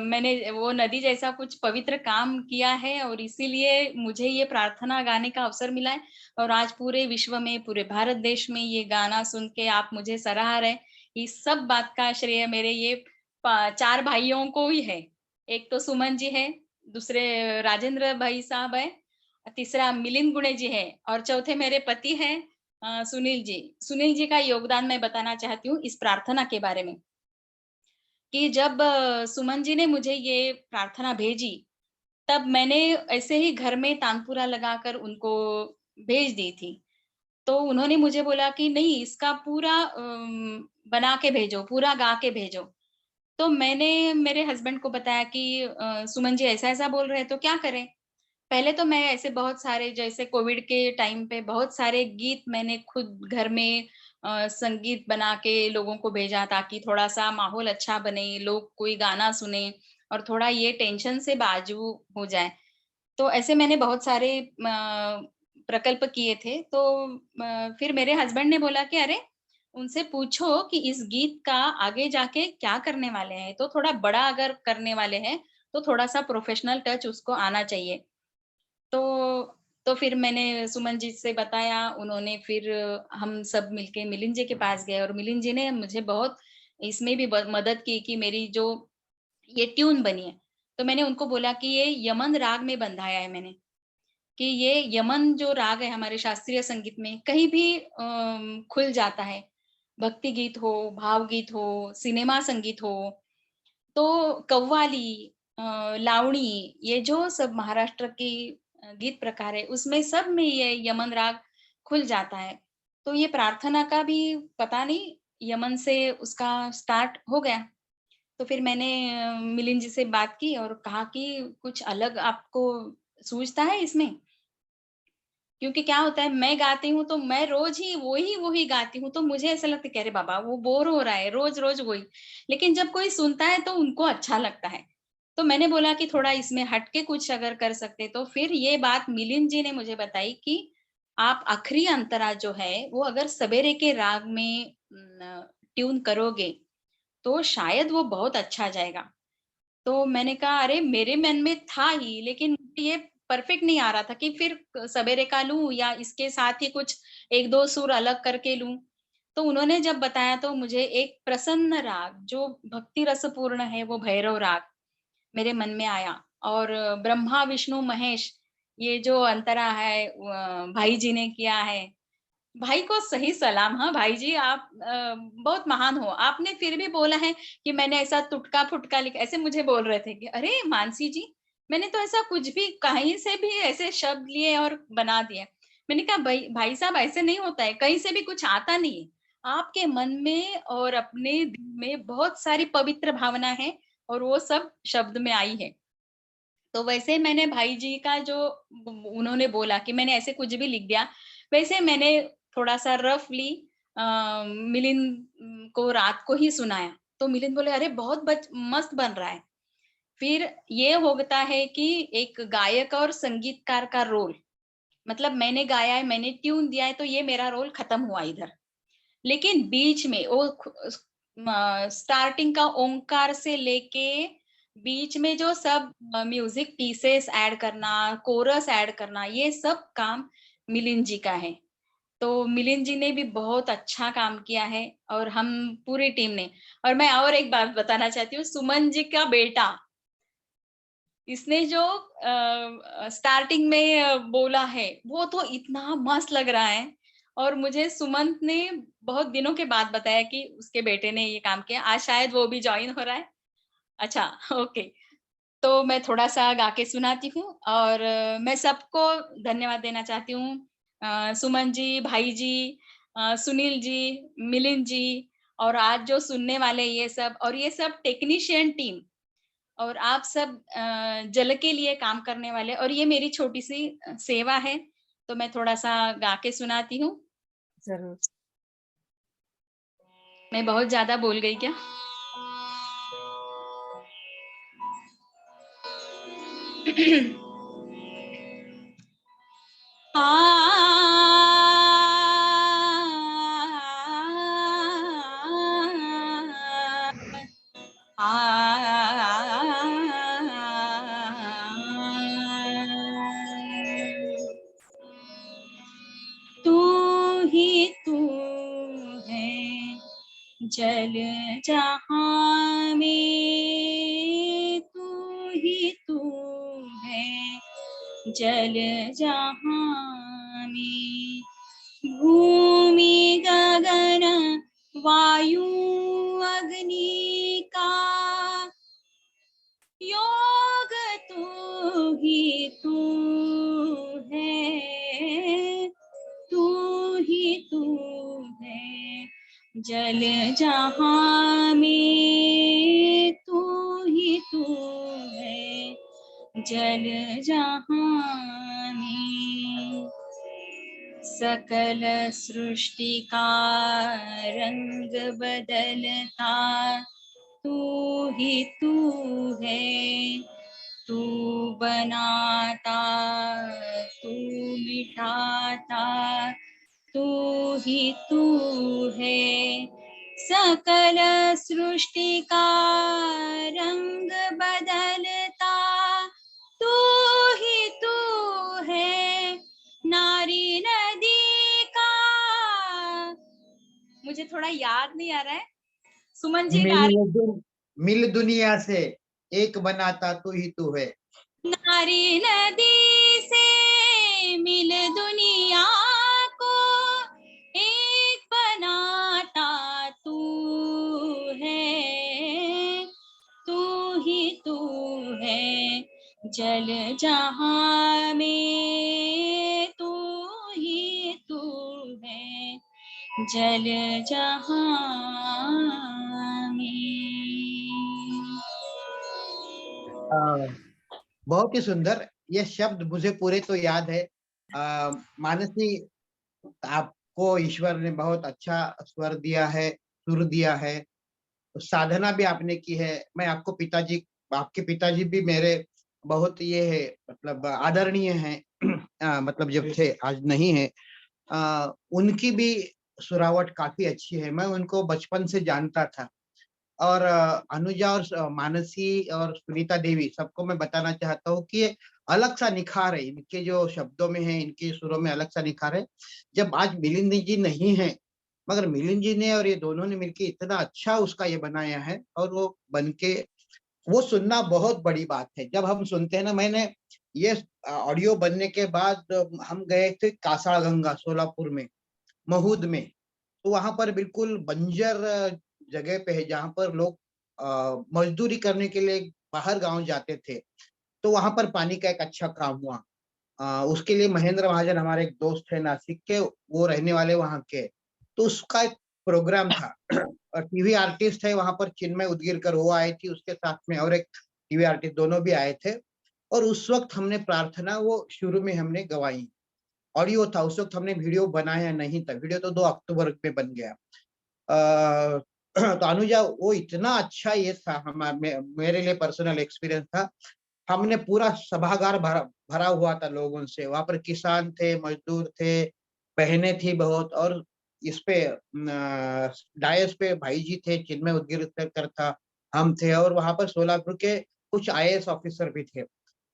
मैंने वो नदी जैसा कुछ पवित्र काम किया है और इसीलिए मुझे ये प्रार्थना गाने का अवसर मिला है और आज पूरे विश्व में, पूरे भारत देश में ये गाना सुन के आप मुझे सराह रहे हैं। इस सब बात का श्रेय मेरे ये 4 भाइयों को ही है। एक तो सुमन जी है, दूसरे राजेंद्र भाई साहब है, तीसरा मिलिंद गुणे जी है और चौथे मेरे पति हैं सुनील जी। सुनील जी का योगदान मैं बताना चाहती हूँ इस प्रार्थना के बारे में। कि जब सुमन जी ने मुझे ये प्रार्थना भेजी, तब मैंने ऐसे ही घर में तानपुरा लगाकर उनको भेज दी थी। तो उन्होंने मुझे बोला कि नहीं इसका पूरा बना के भेजो, पूरा गा के भेजो। तो मैंने मेरे हस्बैंड को बताया कि सुमन जी ऐसा-ऐसा बोल रहे हैं तो क्या करें? पहले तो मैं ऐसे बहुत सारे जैसे कोविड के टाइम पे बहुत सारे गीत मैंने खुद घर में संगीत बना के लोगों को भेजा ताकि थोड़ा-सा माहौल अच्छा बने, लोग कोई गाना सुने और थोड़ा ये टेंशन से बाजू हो जाए। तो ऐसे मैंने बहुत सारे प्रकल्प किए थे। तो फिर मेरे हस्बैंड ने बोला कि अरे! उनसे पूछो कि इस गीत का आगे जाके क्या करने वाले हैं, तो थोड़ा बड़ा अगर करने वाले हैं, तो थोड़ा-सा प्रोफेशनल टच उसको आना चाहिए। तो तो फिर मैंने सुमन जी से बताया, उन्होंने फिर हम सब मिलके मिलिंद जी के पास गए और मिलिंद जी ने मुझे बहुत इसमें भी मदद की कि मेरी जो ये ट्यून बनी है। तो मैंने उनको बोला कि ये यमन राग में बंधाया है मैंने, कि ये यमन जो राग है हमारे शास्त्रीय संगीत में कहीं भी खुल जाता है। भक्ति गीत हो, भाव गीत हो, सिनेमा संगीत हो, तो कव्वाली, लावणी ये जो सब महाराष्ट्र की गीत प्रकार है उसमें सब में ये यमन राग खुल जाता है। तो ये प्रार्थना का भी पता नहीं यमन से उसका स्टार्ट हो गया। तो फिर मैंने मिलिंद जी से बात की और कहा कि कुछ अलग आपको सूझता है इसमें? क्योंकि क्या होता है मैं गाती हूँ तो मैं रोज ही वही गाती हूँ तो मुझे ऐसा लगता है कि अरे बाबा वो बोर हो रहा है रोज वही। लेकिन जब कोई सुनता है तो उनको अच्छा लगता है। तो मैंने बोला कि थोड़ा इसमें हटके कुछ अगर कर सकते तो फिर ये बात मिलिंद जी ने मुझे बताई कि आप आखिरी अंतरा जो है वो अगर सवेरे के राग में ट्यून करोगे तो शायद वो बहुत अच्छा जाएगा। तो मैंने कहा अरे मेरे मन में था ही लेकिन ये परफेक्ट नहीं आ रहा था कि फिर सवेरे का लूं या इसके साथ ही कुछ 1-2 सुर अलग करके लूं। तो उन्होंने जब बताया तो मुझे एक प्रसन्न राग जो भक्ति रसपूर्ण है वो भैरव राग मेरे मन में आया। और ब्रह्मा विष्णु महेश ये जो अंतरा है भाई जी ने किया है। भाई को सही सलाम। हाँ भाई जी, आप बहुत महान हो। आपने फिर भी बोला है कि मैंने ऐसा टुटका फुटका लिखा, ऐसे मुझे बोल रहे थे कि अरे मानसी जी, मैंने तो ऐसा कुछ भी कहीं से भी ऐसे शब्द लिए और बना दिए। मैंने कहा भाई साहब ऐसे नहीं होता है, कहीं से भी कुछ आता नहीं है। आपके मन में और अपने दिल में बहुत सारी पवित्र भावना है और वो सब शब्द में आई है। तो वैसे मैंने भाई जी का जो उन्होंने बोला कि मैंने ऐसे कुछ भी लिख दिया, वैसे मैंने थोड़ा सा रफली मिलिंद को रात को ही सुनाया। तो मिलिंद बोले अरे बहुत मस्त बन रहा है। फिर ये होता है कि एक गायक और संगीतकार का रोल, मतलब मैंने गाया है, मैंने ट्यून दिया है, तो ये मेरा रोल खत्म हुआ इधर। लेकिन बीच में वो स्टार्टिंग का ओंकार से लेके बीच में जो सब म्यूजिक पीसेस ऐड करना, कोरस ऐड करना, ये सब काम मिलिंद जी का है। तो मिलिंद जी ने भी बहुत अच्छा काम किया है और हम पूरी टीम ने। और मैं और एक बात बताना चाहती हूँ, सुमन जी का बेटा, इसने जो स्टार्टिंग में बोला है वो तो इतना मस्त लग रहा है। और मुझे सुमंत ने बहुत दिनों के बाद बताया कि उसके बेटे ने ये काम किया। आज शायद वो भी ज्वाइन हो रहा है। अच्छा, ओके। तो मैं थोड़ा सा गा के सुनाती हूँ और मैं सबको धन्यवाद देना चाहती हूँ। सुमन जी, भाई जी, सुनील जी, मिलिंद जी, और आज जो सुनने वाले ये सब, और ये सब टेक्नीशियन टीम, और आप सब जल के लिए काम करने वाले। और ये मेरी छोटी सी सेवा है, तो मैं थोड़ा सा गा के सुनाती हूँ। जरूर। मैं बहुत ज्यादा बोल गई क्या? तू ही तू है जल जहां में, तू ही तू है जल जहां में। भूमि गगन वायु अग्नि का योग तू ही तू है, तू ही तू है जल जहां में, तू ही तू है जल जहां में। सकल सृष्टि का रंग बदलता तू ही तू है, तू बनाता तू मिटाता तू ही तू है। सकल सृष्टि का रंग बदलता तू ही तू है। नारी नदी का, मुझे थोड़ा याद नहीं आ रहा है, सुमन जी गा रही। मिल दुनिया से एक बनाता तू ही तू है। नारी नदी से मिल दुनिया को एक बनाता तू है, तू ही तू है जल जहां में, तू ही तू है जल जहां में। बहुत ही सुंदर। ये शब्द मुझे पूरे तो याद है। मानसी, आपको ईश्वर ने बहुत अच्छा स्वर दिया है, सुर दिया है, साधना भी आपने की है। मैं आपको पिताजी, आपके पिताजी भी मेरे बहुत ये है, मतलब आदरणीय हैं। मतलब जब थे, आज नहीं है। उनकी भी सुरावट काफी अच्छी है, मैं उनको बचपन से जानता था। और अनुजा और मानसी और सुनीता देवी, सबको मैं बताना चाहता हूँ कि ये अलग सा निखार है इनके जो शब्दों में है, इनके सुरों में अलग सा निखार है। जब आज मिलिंद जी नहीं है मगर मिलिंद जी ने और ये दोनों ने मिलके इतना अच्छा उसका ये बनाया है, और वो बन के वो सुनना बहुत बड़ी बात है। जब हम सुनते हैं ना, मैंने ये ऑडियो बनने के बाद हम गए थे कासागंगा सोलापुर में, महूद में। तो वहां पर बिल्कुल बंजर जगह पे है, जहाँ पर लोग मजदूरी करने के लिए बाहर गांव जाते थे। तो वहां पर पानी का एक अच्छा काम हुआ। उसके लिए महेंद्र महाजन हमारे एक दोस्त है नासिक के, वो रहने वाले वहां के, तो उसका एक प्रोग्राम था। और टीवी आर्टिस्ट है वहां पर चिन्मय उदगीरकर, वो आए थी उसके साथ में, और एक टीवी आर्टिस्ट, दोनों भी आए थे। और उस वक्त हमने प्रार्थना वो शुरू में हमने गवाई, ऑडियो था। उस वक्त हमने वीडियो बनाया नहीं था, वीडियो तो 2 अक्टूबर में बन गया। तो अनुजा वो इतना अच्छा ये था, मेरे लिए पर्सनल एक्सपीरियंस था। हमने पूरा सभागार भरा हुआ था लोगों से, वहां पर किसान थे, मजदूर थे, बहनें थी बहुत, और इस पे डायस पे भाई जी थे, चिन्मय उदगीरकर था, हम थे, और वहां पर सोलापुर के कुछ IAS ऑफिसर भी थे।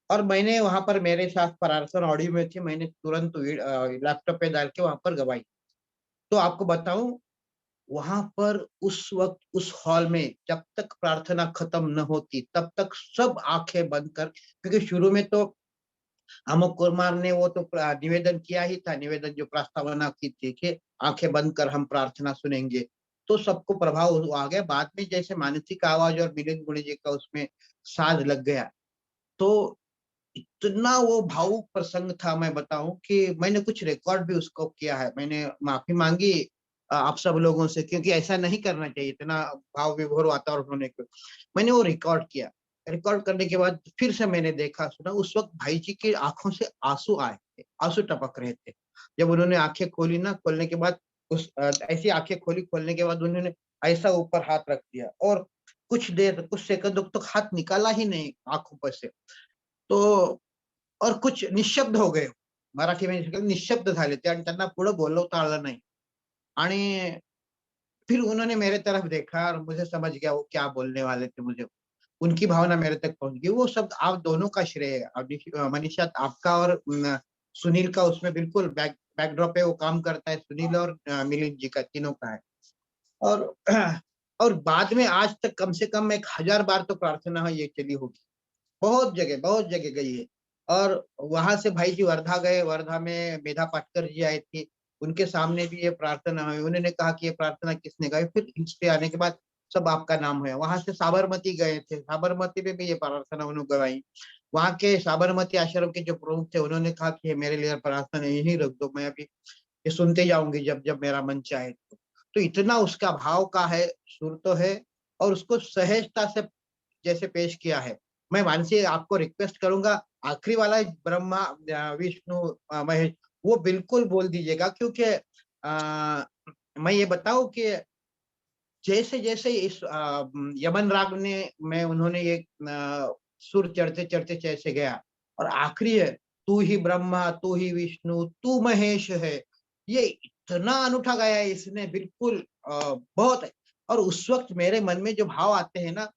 और मैंने वहां पर, मेरे साथ प्रार्थना ऑडियो में थी, मैंने तुरंत लैपटॉप पे डाल के वहां पर गवाई। तो आपको बताऊं, वहां पर उस वक्त उस हॉल में जब तक प्रार्थना खत्म न होती तब तक सब आंखें बंद कर, क्योंकि शुरू में तो अमोक कुमार ने वो तो निवेदन किया ही था, निवेदन जो प्रस्तावना की थी कि आंखें बंद कर हम प्रार्थना सुनेंगे, तो सबको प्रभाव आ गया। बाद में जैसे मानसिक आवाज और मिलिंद गुणे जी का उसमें साज लग गया, तो इतना वो भावुक प्रसंग था, मैं बताऊं कि मैंने कुछ रिकॉर्ड भी उसको किया है। मैंने माफी मांगी आप सब लोगों से, क्योंकि ऐसा नहीं करना चाहिए, इतना भाव विभोर वातावरण होने को। मैंने वो रिकॉर्ड किया। रिकॉर्ड करने के बाद फिर से मैंने देखा सुना, उस वक्त भाई जी की आंखों से आंसू आए थे, आंसू टपक रहे थे। जब उन्होंने आंखें खोली ना, खोलने के बाद उस ऐसी आंखें खोली, खोलने के बाद उन्होंने ऐसा ऊपर हाथ रख दिया, और कुछ देर, कुछ सेकंड तक हाथ निकाला ही नहीं आंखों पर से। तो और कुछ निशब्द हो गए, मराठी में निशब्द झाले ते, आणि त्यांना पुढे बोलवता आलं नाही। आणि फिर उन्होंने मेरे तरफ देखा और मुझे समझ गया वो क्या बोलने वाले थे। मुझे उनकी भावना मेरे तक पहुंच गई। वो शब्द आप दोनों का श्रेय है, मनीषा आपका और सुनील का, उसमें बिल्कुल बैकड्रॉप पे वो काम करता है, सुनील और मिलिंद जी का, तीनों का है। और और बाद में आज तक कम से कम 1000 बार तो प्रार्थना ये चली होगी, बहुत जगह गई है। और वहां से भाई जी वर्धा गए, वर्धा में मेधा पाटकर जी आए थे, उनके सामने भी ये प्रार्थना हुई। उन्होंने कहा कि ये प्रार्थना किसने गाई, फिर इस पे आने के बाद सब आपका नाम है। वहां से साबरमती गए थे, साबरमती में भी ये प्रार्थना उन्होंने गवाई। वहां के साबरमती आश्रम के जो प्रमुख थे, उन्होंने कहा कि मेरे लिए प्रार्थना यही रख दो, मैं अभी ये सुनते जाऊंगी जब जब मेरा मन चाहे। तो इतना उसका भाव का है, सुर तो है, और उसको सहजता से जैसे पेश किया है। मैं मानसी आपको रिक्वेस्ट करूंगा, आखिरी वाला ब्रह्मा विष्णु महेश वो बिल्कुल बोल दीजिएगा, क्योंकि मैं ये बताऊं कि जैसे जैसे इस यमन राग में उन्होंने ये सुर चढ़ते चढ़ते जैसे गया, और आखिरी है तू ही ब्रह्मा तू ही विष्णु तू महेश है, ये इतना अनूठा गाया है इसने, बिल्कुल बहुत है। और उस वक्त मेरे मन में जो भाव आते हैं ना,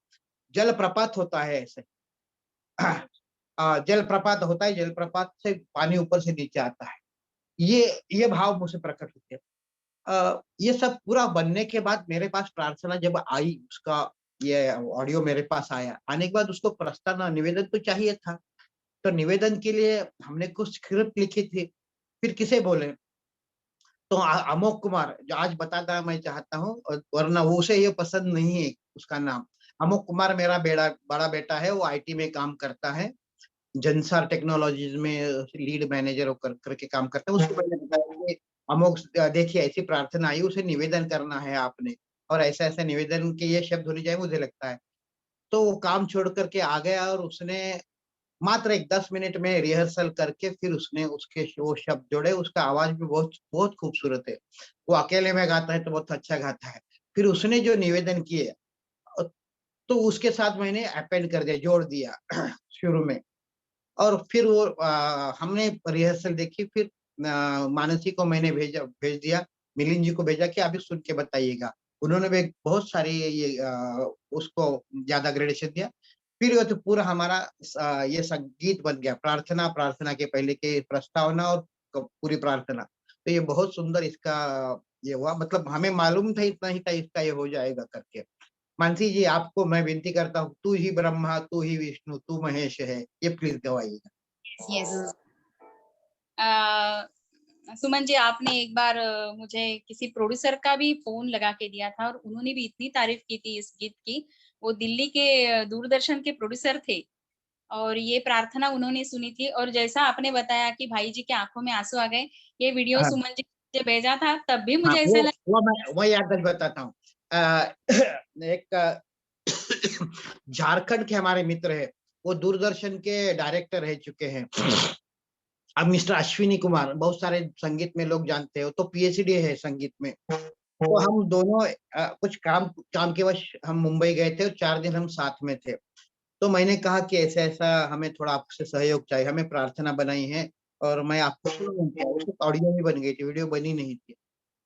जलप्रपात होता है ऐसे, जलप्रपात होता है, जलप्रपात से पानी ऊपर से नीचे आता है, ये भाव मुझसे प्रकट होते हैं। ये सब पूरा बनने के बाद मेरे पास प्रार्थना जब आई, उसका ये ऑडियो मेरे पास आया, आने के बाद उसको प्रस्तावना निवेदन तो चाहिए था। तो निवेदन के लिए हमने कुछ स्क्रिप्ट लिखी थी, फिर किसे बोले, तो अमोक कुमार जो आज बताना मैं चाहता हूँ, वरना वो उसे ये पसंद नहीं है उसका नाम। अमोक कुमार मेरा बड़ा बेटा है, वो IT में काम करता है, जनसार टेक्नोलॉजीज में लीड मैनेजर करके काम करता है। उसको मैंने बताया कि अमोक देखिए ऐसी प्रार्थना आई, उसे निवेदन करना है आपने, और ऐसा ऐसा निवेदन के ये शब्द होने चाहिए मुझे लगता है। तो वो काम छोड़ करके आ गया, और उसने मात्र एक 10 मिनट में रिहर्सल करके फिर उसने उसके वो शब्द जोड़े। उसका आवाज भी बहुत बहुत खूबसूरत है, वो अकेले में गाता है तो बहुत अच्छा गाता है। फिर उसने जो निवेदन किए, तो उसके साथ मैंने अपेंड कर दिया, जोड़ दिया शुरू में। और फिर वो हमने रिहर्सल देखी, फिर मानसी को मैंने भेज दिया, मिलिंद जी को भेजा कि अभी सुन के बताइएगा। उन्होंने भी बहुत सारी ये उसको ज्यादा ग्रेडेशन दिया। फिर वो तो पूरा हमारा ये संगीत बन गया, प्रार्थना के पहले के प्रस्तावना और पूरी प्रार्थना। तो ये बहुत सुंदर इसका ये हुआ, मतलब हमें मालूम था इतना ही था इसका ये हो जाएगा करके। मानसी जी, आपको मैं विनती करता हूँ, तू ही ब्रह्मा, तू ही विष्णु, तू महेश है, ये प्लीज गवाइएगा। यस। सुमन जी, आपने एक बार मुझे किसी प्रोड्यूसर का भी फोन लगा के दिया था और उन्होंने भी इतनी तारीफ की थी इस गीत की। वो दिल्ली के दूरदर्शन के प्रोड्यूसर थे और ये प्रार्थना उन्होंने सुनी थी, और जैसा आपने बताया कि भाई जी के आंखों में आंसू आ गए, ये वीडियो हाँ, सुमन जी ने मुझे भेजा था, तब भी हाँ, मुझे ऐसा लगा। वो याद बताता हूँ। एक झारखंड के हमारे मित्र है, वो दूरदर्शन के डायरेक्टर रह चुके हैं। अब मिस्टर अश्विनी कुमार, बहुत सारे संगीत में लोग जानते हो, तो पीएचडी है संगीत में। तो हम दोनों कुछ काम के वश हम मुंबई गए थे और 4 दिन हम साथ में थे। तो मैंने कहा कि ऐसा ऐसा हमें थोड़ा आपसे सहयोग चाहिए, हमें प्रार्थना बनाई है और मैं आपको ऑडियो भी बन गई थी, वीडियो बनी नहीं थी।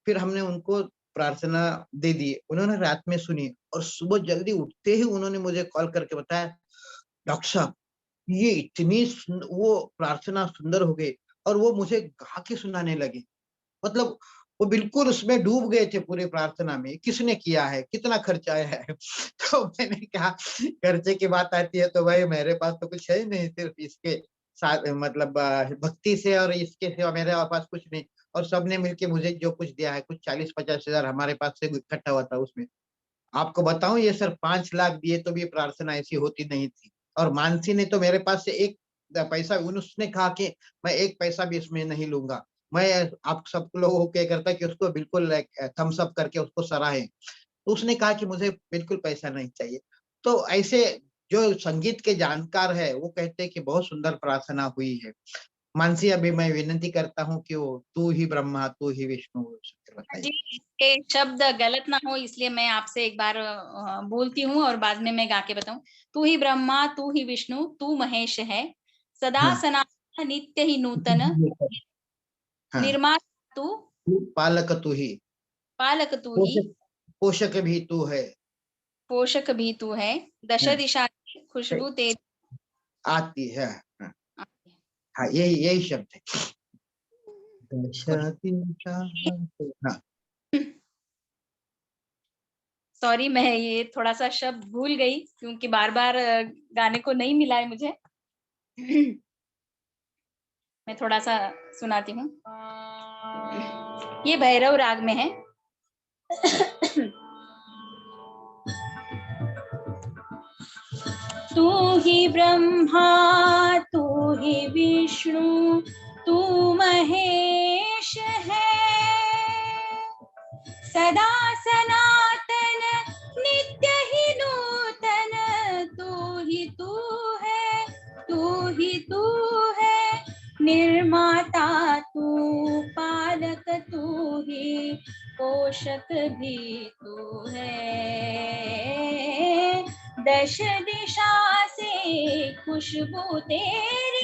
फिर हमने उनको प्रार्थना दे दी, उन्होंने रात में सुनी और सुबह जल्दी उठते ही उन्होंने मुझे कॉल करके बताया, डॉक्टर साहब ये इतनी वो प्रार्थना सुंदर हो गई, और वो मुझे गा के सुनाने लगे। मतलब वो बिल्कुल उसमें डूब गए थे पूरी प्रार्थना में, किसने किया है, कितना खर्चा आया है। तो मैंने कहा खर्चे की बात आती है तो भाई मेरे पास तो कुछ है ही नहीं, सिर्फ इसके साथ मतलब भक्ति से और इसके सिवा मेरे पास कुछ नहीं। और सबने मिलके मुझे जो कुछ दिया है, कुछ 40-50 हजार हमारे पास से इकट्ठा हुआ था उसमें। आपको बताऊं, ये सर 5 लाख दिए तो भी प्रार्थना ऐसी होती नहीं थी। और मानसी ने तो मेरे पास से एक पैसा, उसने कहा कि मैं एक पैसा भी इसमें नहीं लूंगा, मैं आप सब लोगों को क्या करता कि उसको बिल्कुल थम्स अप करके उसको सराहे। तो उसने कहा कि मुझे बिल्कुल पैसा नहीं चाहिए। तो ऐसे जो संगीत के जानकार है वो कहते हैं कि बहुत सुंदर प्रार्थना हुई है। मानसी, अभी मैं विनती करता हूँ कि वो तू ही ब्रह्मा, तू ही विष्णु बताइए। जी, इसके शब्द गलत ना हो इसलिए मैं आपसे एक बार बोलती हूँ और बाद में मैं गा के बताऊं। तू ही ब्रह्मा, तू ही विष्णु, तू महेश है, सदा हाँ, सनातन नित्य ही नूतन, हाँ, निर्माता तू, पालक तू ही, पालक तू ही, पोषक पोषक भी तू है, पोषक भी तू है, दश हाँ, दिशा की खुशबू तेरी आती है। हाँ, आती है। हाँ, यही शब्द है। दिशा, हाँ, सॉरी, मैं ये थोड़ा सा शब्द भूल गई क्योंकि बार बार गाने को नहीं मिला है मुझे। मैं थोड़ा सा सुनाती हूँ। ये भैरव राग में है। तू ही ब्रह्मा, तू ही विष्णु, तू महेश है, सदा सनातन नित्य ही नूतन, तू है, तू ही तू है, निर्माता तू, पालक तू ही, पोषक भी तू है, दश दिशा से खुशबू तेरी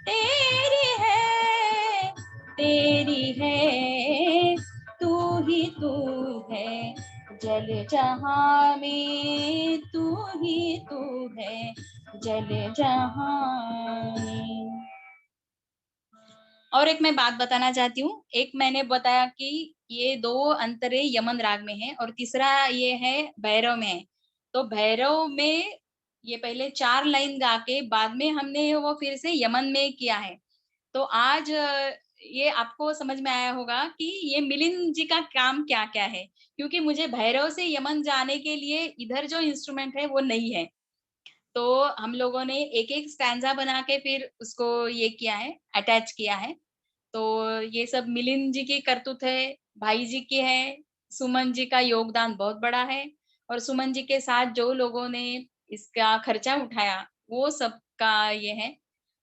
तेरी है, तेरी है, तू ही तू है, जल जहां में तू ही तू है, जल जहां में। और एक मैं बात बताना चाहती हूँ, एक मैंने बताया कि ये 2 अंतरे यमन राग में है और तीसरा ये है भैरव में है। तो भैरव में ये पहले 4 लाइन गा के बाद में हमने वो फिर से यमन में किया है। तो आज ये आपको समझ में आया होगा कि ये मिलिंद जी का काम क्या क्या है, क्योंकि मुझे भैरव से यमन जाने के लिए इधर जो इंस्ट्रूमेंट है वो नहीं है। तो हम लोगों ने एक एक स्टैंजा बना के फिर उसको ये किया है, अटैच किया है। तो ये सब मिलिंद जी की करतूत है, भाई जी की है, सुमन जी का योगदान बहुत बड़ा है, और सुमन जी के साथ जो लोगों ने इसका खर्चा उठाया वो सबका ये है।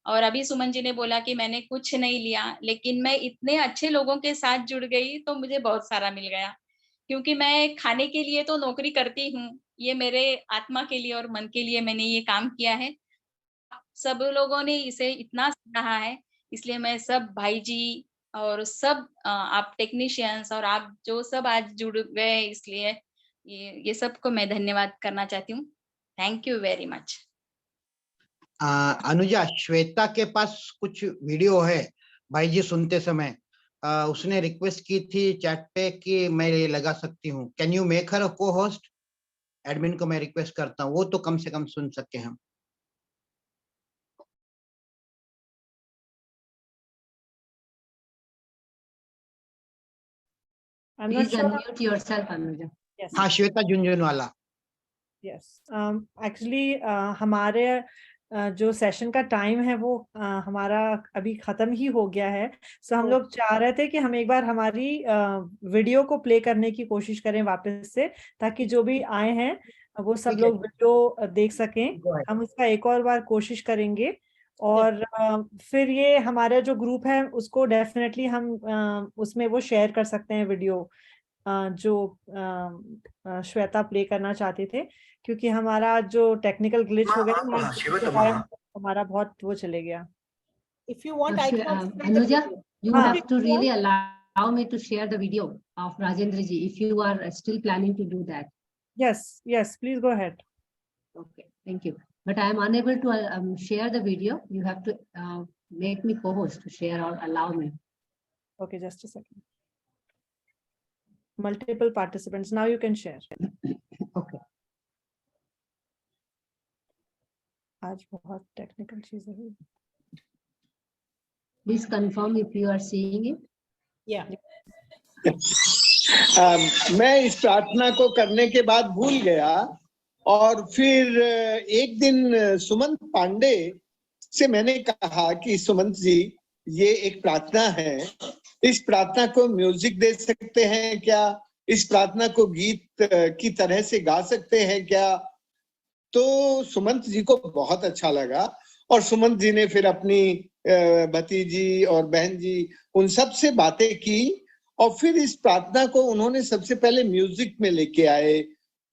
और अभी सुमन जी ने बोला कि मैंने कुछ नहीं लिया, लेकिन मैं इतने अच्छे लोगों के साथ जुड़ गई तो मुझे बहुत सारा मिल गया, क्योंकि मैं खाने के लिए तो नौकरी करती हूँ, ये मेरे आत्मा के लिए और मन के लिए मैंने ये काम किया है। सब लोगों ने इसे इतना सराहा है, इसलिए मैं सब भाई जी और सब आप टेक्नीशियंस और आप जो सब आज जुड़ गए, इसलिए ये सबको मैं धन्यवाद करना चाहती हूँ। Thank you very much. Anuja, Shweta के पास कुछ वीडियो है भाई जी सुनते समय, उसने रिक्वेस्ट की थी चैट पे कि मैं ये लगा सकती हूँ, कैन यू मेक हर अ को होस्ट? एडमिन को मैं रिक्वेस्ट करता हूँ, वो तो कम से कम सुन सके हम। I'm not Please sure. unmute yourself, Anuja. Yes. हाँ, श्वेता झुंझुनवाला। Yes. Actually, हमारे जो सेशन का टाइम है वो हमारा अभी खत्म ही हो गया है। सो हम लोग चाह रहे थे कि हम एक बार हमारी वीडियो को प्ले करने की कोशिश करें वापस से, ताकि जो भी आए हैं वो सब ठीक है। लोग वीडियो देख सकें। Go ahead. हम उसका एक और बार कोशिश करेंगे और फिर ये हमारा जो ग्रुप है उसको डेफिनेटली हम उसमें वो शेयर कर सकते हैं वीडियो जो श्वेता प्ले करना चाहते थे, क्योंकि हमारा जो टेक्निकल ग्लिच हो गया ना, उसके कारण हमारा बहुत वो चले गया। If you want, I can also send the Anuja, video. you हाँ. have to really allow me to share the video of Rajendra ji if you are still planning to do that. Yes, yes, please go ahead. Okay, thank you. But I am unable to share the video. You have to make me co-host to share or allow me. Okay, just a second. Multiple participants. Now you can share. Okay. आज बहुत technical चीजें हुई। Please confirm if you are seeing it. Yeah. मैं इस प्रार्थना को करने के बाद भूल गया और फिर एक दिन सुमंत पांडे से मैंने कहा कि सुमंत जी, ये एक प्रार्थना है, इस प्रार्थना को म्यूजिक दे सकते हैं क्या? इस प्रार्थना को गीत की तरह से गा सकते हैं क्या? तो सुमंत जी को बहुत अच्छा लगा और सुमंत जी ने फिर अपनी भतीजी और बहन जी उन सब से बातें की और फिर इस प्रार्थना को उन्होंने सबसे पहले म्यूजिक में लेके आए।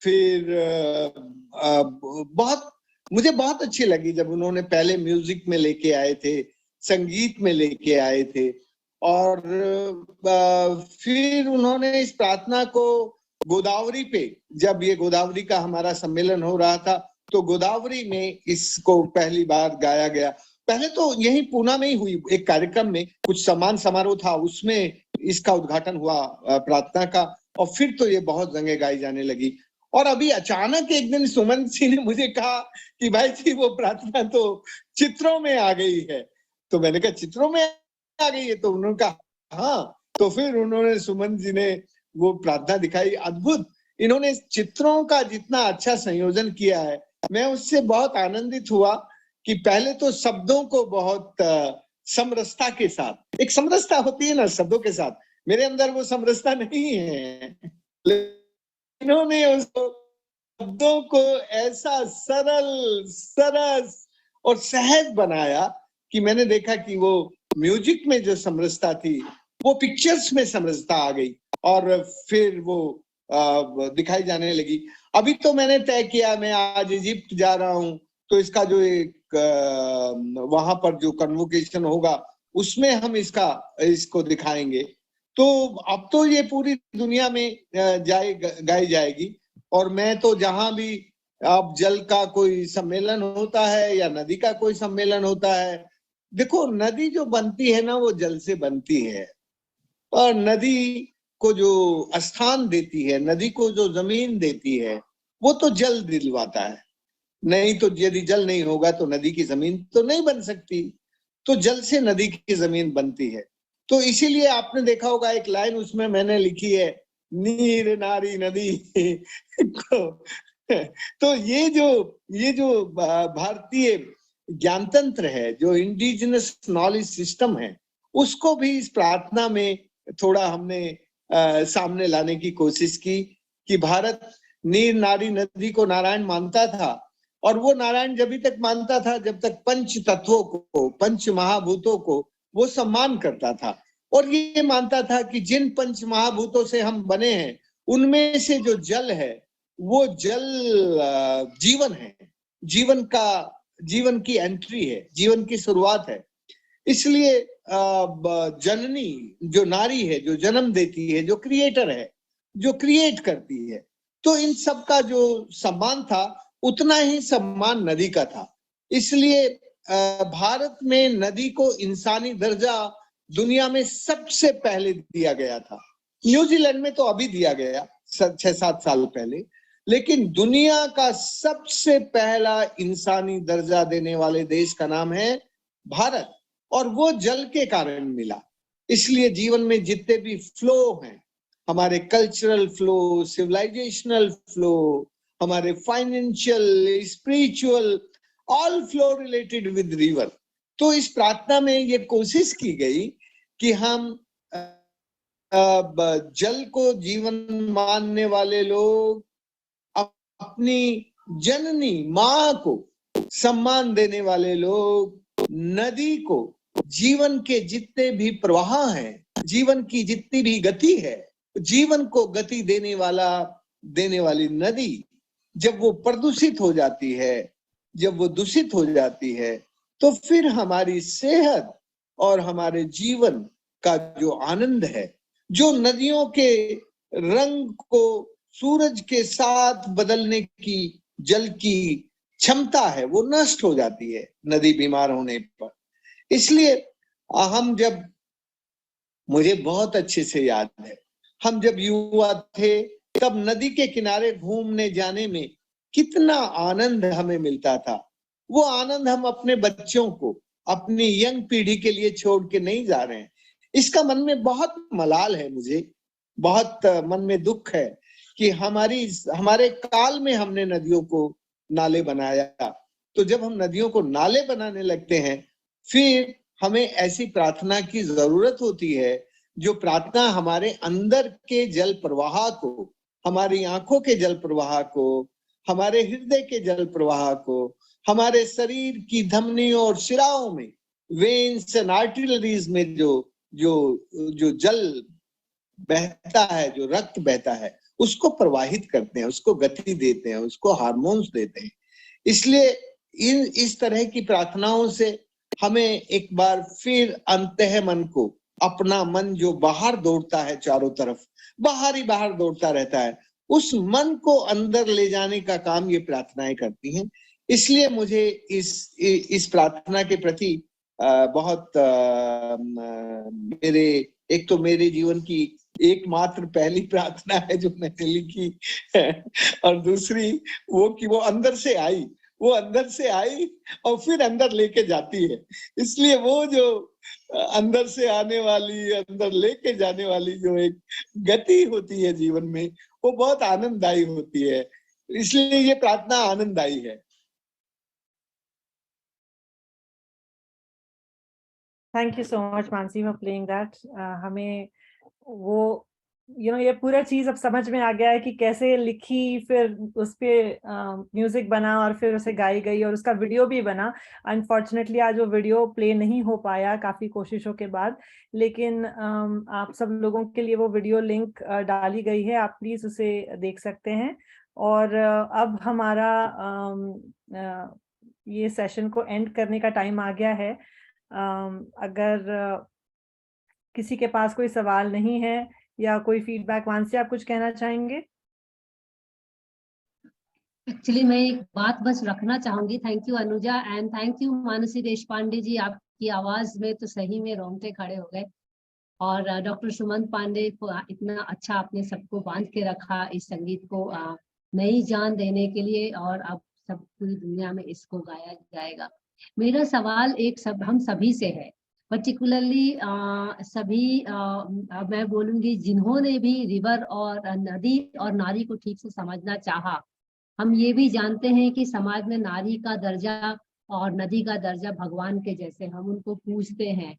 फिर मुझे बहुत अच्छी लगी जब उन्होंने पहले म्यूजिक में लेके आए थे, संगीत में लेके आए थे और फिर उन्होंने इस प्रार्थना को गोदावरी पे, जब ये गोदावरी का हमारा सम्मेलन हो रहा था तो गोदावरी में इसको पहली बार गाया गया। पहले तो यही पूना में ही हुई, एक कार्यक्रम में कुछ सम्मान समारोह था, उसमें इसका उद्घाटन हुआ प्रार्थना का और फिर तो ये बहुत जगह गाई जाने लगी। और अभी अचानक एक दिन सुमंत जी ने मुझे कहा कि भाई जी वो प्रार्थना तो चित्रों में आ गई है। तो मैंने कहा चित्रों में आ गई है? तो उन्होंने कहा हाँ। तो फिर उन्होंने, सुमंत जी ने वो प्रार्थना दिखाई, अद्भुत। इन्होंने चित्रों का जितना अच्छा संयोजन किया है, मैं उससे बहुत आनंदित हुआ कि पहले तो शब्दों को बहुत समरसता के साथ, एक समरसता होती है ना शब्दों के साथ, मेरे अंदर वो समरसता नहीं है, इन्होंने उस शब्दों को ऐसा सरल, सरस और सहज बनाया कि मैंने देखा कि वो म्यूजिक में जो समरसता थी वो पिक्चर्स में समरसता आ गई और फिर वो दिखाई जाने लगी। अभी तो मैंने तय किया मैं आज इजिप्ट जा रहा हूं, तो इसका जो एक वहां पर जो कन्वोकेशन होगा उसमें हम इसको दिखाएंगे। तो अब तो ये पूरी दुनिया में गाई जाएगी और मैं तो जहां भी अब जल का कोई सम्मेलन होता है या नदी का कोई सम्मेलन होता है, देखो नदी जो बनती है ना वो जल से बनती है और नदी को जो स्थान देती है, नदी को जो जमीन देती है वो तो जल दिलवाता है। नहीं तो यदि जल नहीं होगा तो नदी की जमीन तो नहीं बन सकती, तो जल से नदी की जमीन बनती है। तो इसीलिए आपने देखा होगा एक लाइन उसमें मैंने लिखी है, नीर नारी नदी तो ये जो भारतीय ज्ञानतंत्र है, जो इंडिजिनस नॉलेज सिस्टम है, उसको भी इस प्रार्थना में थोड़ा हमने सामने लाने की कोशिश की कि भारत नीर नारी नदी को नारायण मानता था और वो नारायण जब तक मानता था जब तक पंच तत्वों को, पंच महाभूतों को वो सम्मान करता था और ये मानता था कि जिन पंच महाभूतों से हम बने हैं उनमें से जो जल है वो जल जीवन है, जीवन की एंट्री है, जीवन की शुरुआत है। इसलिए जननी जो नारी है, जो जन्म देती है, जो क्रिएटर है, जो क्रिएट करती है, तो इन सब का जो सम्मान था उतना ही सम्मान नदी का था। इसलिए भारत में नदी को इंसानी दर्जा दुनिया में सबसे पहले दिया गया था। न्यूजीलैंड में तो अभी दिया गया 6-7 साल पहले, लेकिन दुनिया का सबसे पहला इंसानी दर्जा देने वाले देश का नाम है भारत, और वो जल के कारण मिला। इसलिए जीवन में जितने भी फ्लो हैं, हमारे कल्चरल फ्लो, सिविलाइजेशनल फ्लो, हमारे financial, spiritual, all flow related with river. तो इस प्रार्थना में ये कोशिश की गई कि हम जल को जीवन मानने वाले लोग अपनी जननी माँ को सम्मान देने वाले लोग, नदी को, जीवन के जितने भी प्रवाह हैं, जीवन की जितनी भी गति है, जीवन को गति देने वाली नदी जब वो प्रदूषित हो जाती है, जब वो दूषित हो जाती है, तो फिर हमारी सेहत और हमारे जीवन का जो आनंद है, जो नदियों के रंग को सूरज के साथ बदलने की जल की क्षमता है, वो नष्ट हो जाती है नदी बीमार होने पर। इसलिए हम जब, मुझे बहुत अच्छे से याद है, हम जब युवा थे तब नदी के किनारे घूमने जाने में कितना आनंद हमें मिलता था। वो आनंद हम अपने बच्चों को, अपनी यंग पीढ़ी के लिए छोड़ के नहीं जा रहे हैं। इसका मन में बहुत मलाल है, मुझे बहुत मन में दुख है कि हमारे काल में हमने नदियों को नाले बनाया। तो जब हम नदियों को नाले बनाने लगते हैं, फिर हमें ऐसी प्रार्थना की जरूरत होती है, जो प्रार्थना हमारे अंदर के जल प्रवाह को, हमारी आंखों के जल प्रवाह को, हमारे हृदय के जल प्रवाह को, हमारे शरीर की धमनियों और शिराओं में, वेन्स एंड आर्टरीज में जो जल बहता है, जो रक्त बहता है, उसको प्रवाहित करते हैं, उसको गति देते हैं, उसको हार्मोन्स देते हैं। इसलिए इस तरह की प्रार्थनाओं से हमें एक बार फिर अंतः मन को, अपना मन जो बाहर दौड़ता है, चारों तरफ बाहर ही बाहर दौड़ता रहता है, उस मन को अंदर ले जाने का काम ये प्रार्थनाएं करती हैं। इसलिए मुझे इस प्रार्थना के प्रति बहुत एक तो मेरे जीवन की एकमात्र पहली प्रार्थना है जो मैंने लिखी और दूसरी वो कि वो अंदर से आई और फिर अंदर लेके जाती है। इसलिए वो जो अंदर से आने वाली, अंदर लेके जाने वाली जो एक गति होती है जीवन में, वो बहुत आनंददायी होती है। इसलिए ये प्रार्थना आनंददायी है। Thank you so much Mansi for playing that. हमें वो ये पूरा चीज अब समझ में आ गया है कि कैसे लिखी, फिर उस पे म्यूजिक बना और फिर उसे गाई गई और उसका वीडियो भी बना। अनफॉर्चुनेटली आज वो वीडियो प्ले नहीं हो पाया काफी कोशिशों के बाद, लेकिन आप सब लोगों के लिए वो वीडियो लिंक डाली गई है, आप प्लीज उसे देख सकते हैं। और अब हमारा ये सेशन को एंड करने का टाइम आ गया है। अगर किसी के पास कोई सवाल नहीं है या कोई फीडबैक, मानसी आप कुछ कहना चाहेंगे? एक्चुअली मैं एक बात बस रखना चाहूंगी। Thank you Anuja and thank you Mansi Deshpande ji, आपकी आवाज में तो सही में रोंगटे खड़े हो गए। और डॉक्टर सुमंत पांडे को इतना अच्छा आपने सबको बांध के रखा, इस संगीत को नई जान देने के लिए, और अब सब पूरी दुनिया में इसको गाया जाएगा। मेरा सवाल हम सभी से है, पर्टिकुलरली सभी मैं बोलूंगी जिन्होंने भी रिवर और नदी और नारी को ठीक से समझना चाहा। हम ये भी जानते हैं कि समाज में नारी का दर्जा और नदी का दर्जा भगवान के जैसे हम उनको पूजते हैं।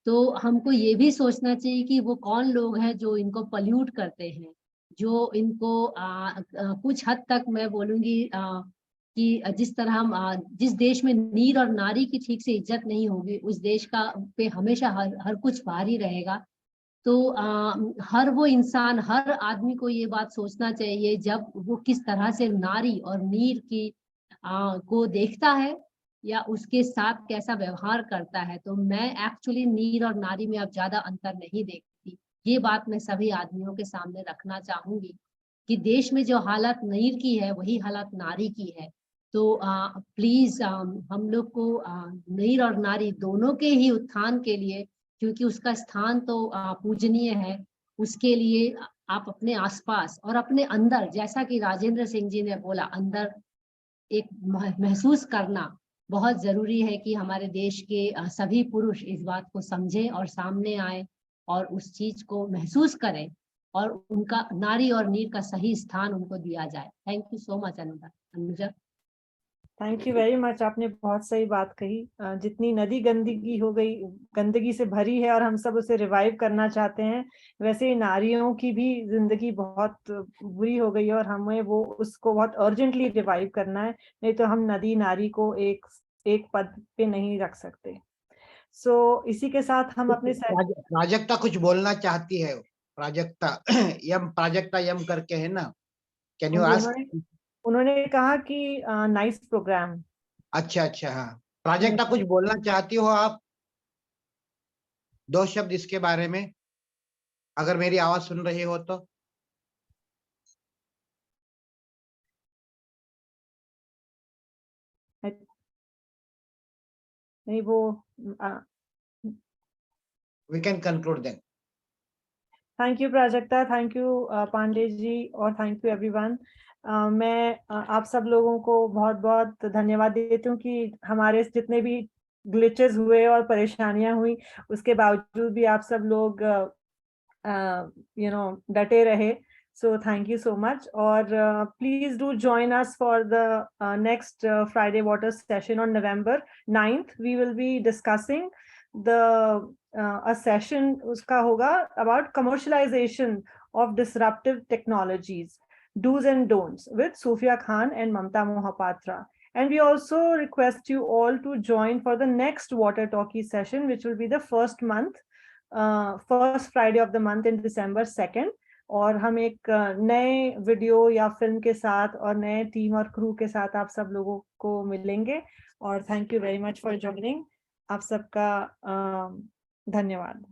तो हमको ये भी सोचना चाहिए कि वो कौन लोग हैं जो इनको पल्यूट करते हैं, जो इनको कुछ हद तक मैं बोलूंगी कि जिस तरह हम जिस देश में नीर और नारी की ठीक से इज्जत नहीं होगी, उस देश का पे हमेशा हर कुछ भारी रहेगा। तो हर वो इंसान, हर आदमी को ये बात सोचना चाहिए जब वो किस तरह से नारी और नीर की को देखता है या उसके साथ कैसा व्यवहार करता है। तो मैं एक्चुअली नीर और नारी में अब ज्यादा अंतर नहीं देखती। ये बात मैं सभी आदमियों के सामने रखना चाहूंगी कि देश में जो हालत नीर की है वही हालत नारी की है। तो प्लीज हम लोग को नीर और नारी दोनों के ही उत्थान के लिए क्योंकि उसका स्थान तो पूजनीय है। उसके लिए आप अपने आसपास और अपने अंदर, जैसा कि राजेंद्र सिंह जी ने बोला, अंदर एक महसूस करना बहुत जरूरी है कि हमारे देश के सभी पुरुष इस बात को समझें और सामने आए और उस चीज को महसूस करें और उनका नारी और नीर का सही स्थान उनको दिया जाए। Thank you so much Anuja. Thank you very much, आपने बहुत सही बात कही। जितनी नदी गंदगी हो गई, गंदगी से भरी है और हम सब उसे रिवाइव करना चाहते हैं, वैसे ही नारियों की भी जिंदगी बहुत बुरी हो गई है और हमें वो उसको बहुत अर्जेंटली रिवाइव करना है, नहीं तो हम नदी नारी को एक पद पे नहीं रख सकते। सो इसी के साथ हम अपने प्राजक्ता कुछ बोलना चाहती है। प्राजक्ता यम करके है ना, कैन यू आस्क? उन्होंने कहा कि नाइस प्रोग्राम। अच्छा अच्छा, हाँ प्राजक्ता कुछ बोलना चाहती हो आप? 2 शब्द इसके बारे में, अगर मेरी आवाज सुन रही हो तो। नहीं वो We can conclude then. Thank you Prajakta, thank you Pandey ji, और थैंक यू एवरीवन। मैं आप सब लोगों को बहुत बहुत धन्यवाद देती हूँ कि हमारे जितने भी ग्लिचेस हुए और परेशानियां हुई, उसके बावजूद भी आप सब लोग डटे रहे। So thank you so much. Or please do join us for the next Friday water session on November 9th. We will be discussing a session uska hoga about commercialization of disruptive technologies, do's and don'ts, with Sophia Khan and Mamta Mohapatra. And we also request you all to join for the next Water Talkie session, which will be the first Friday of the month in December 2nd. और हम एक नए video या film के साथ और नए team और क्रू के साथ आप सब लोगों को मिलेंगे। और thank you very much for joining. आप सबका धन्यवाद।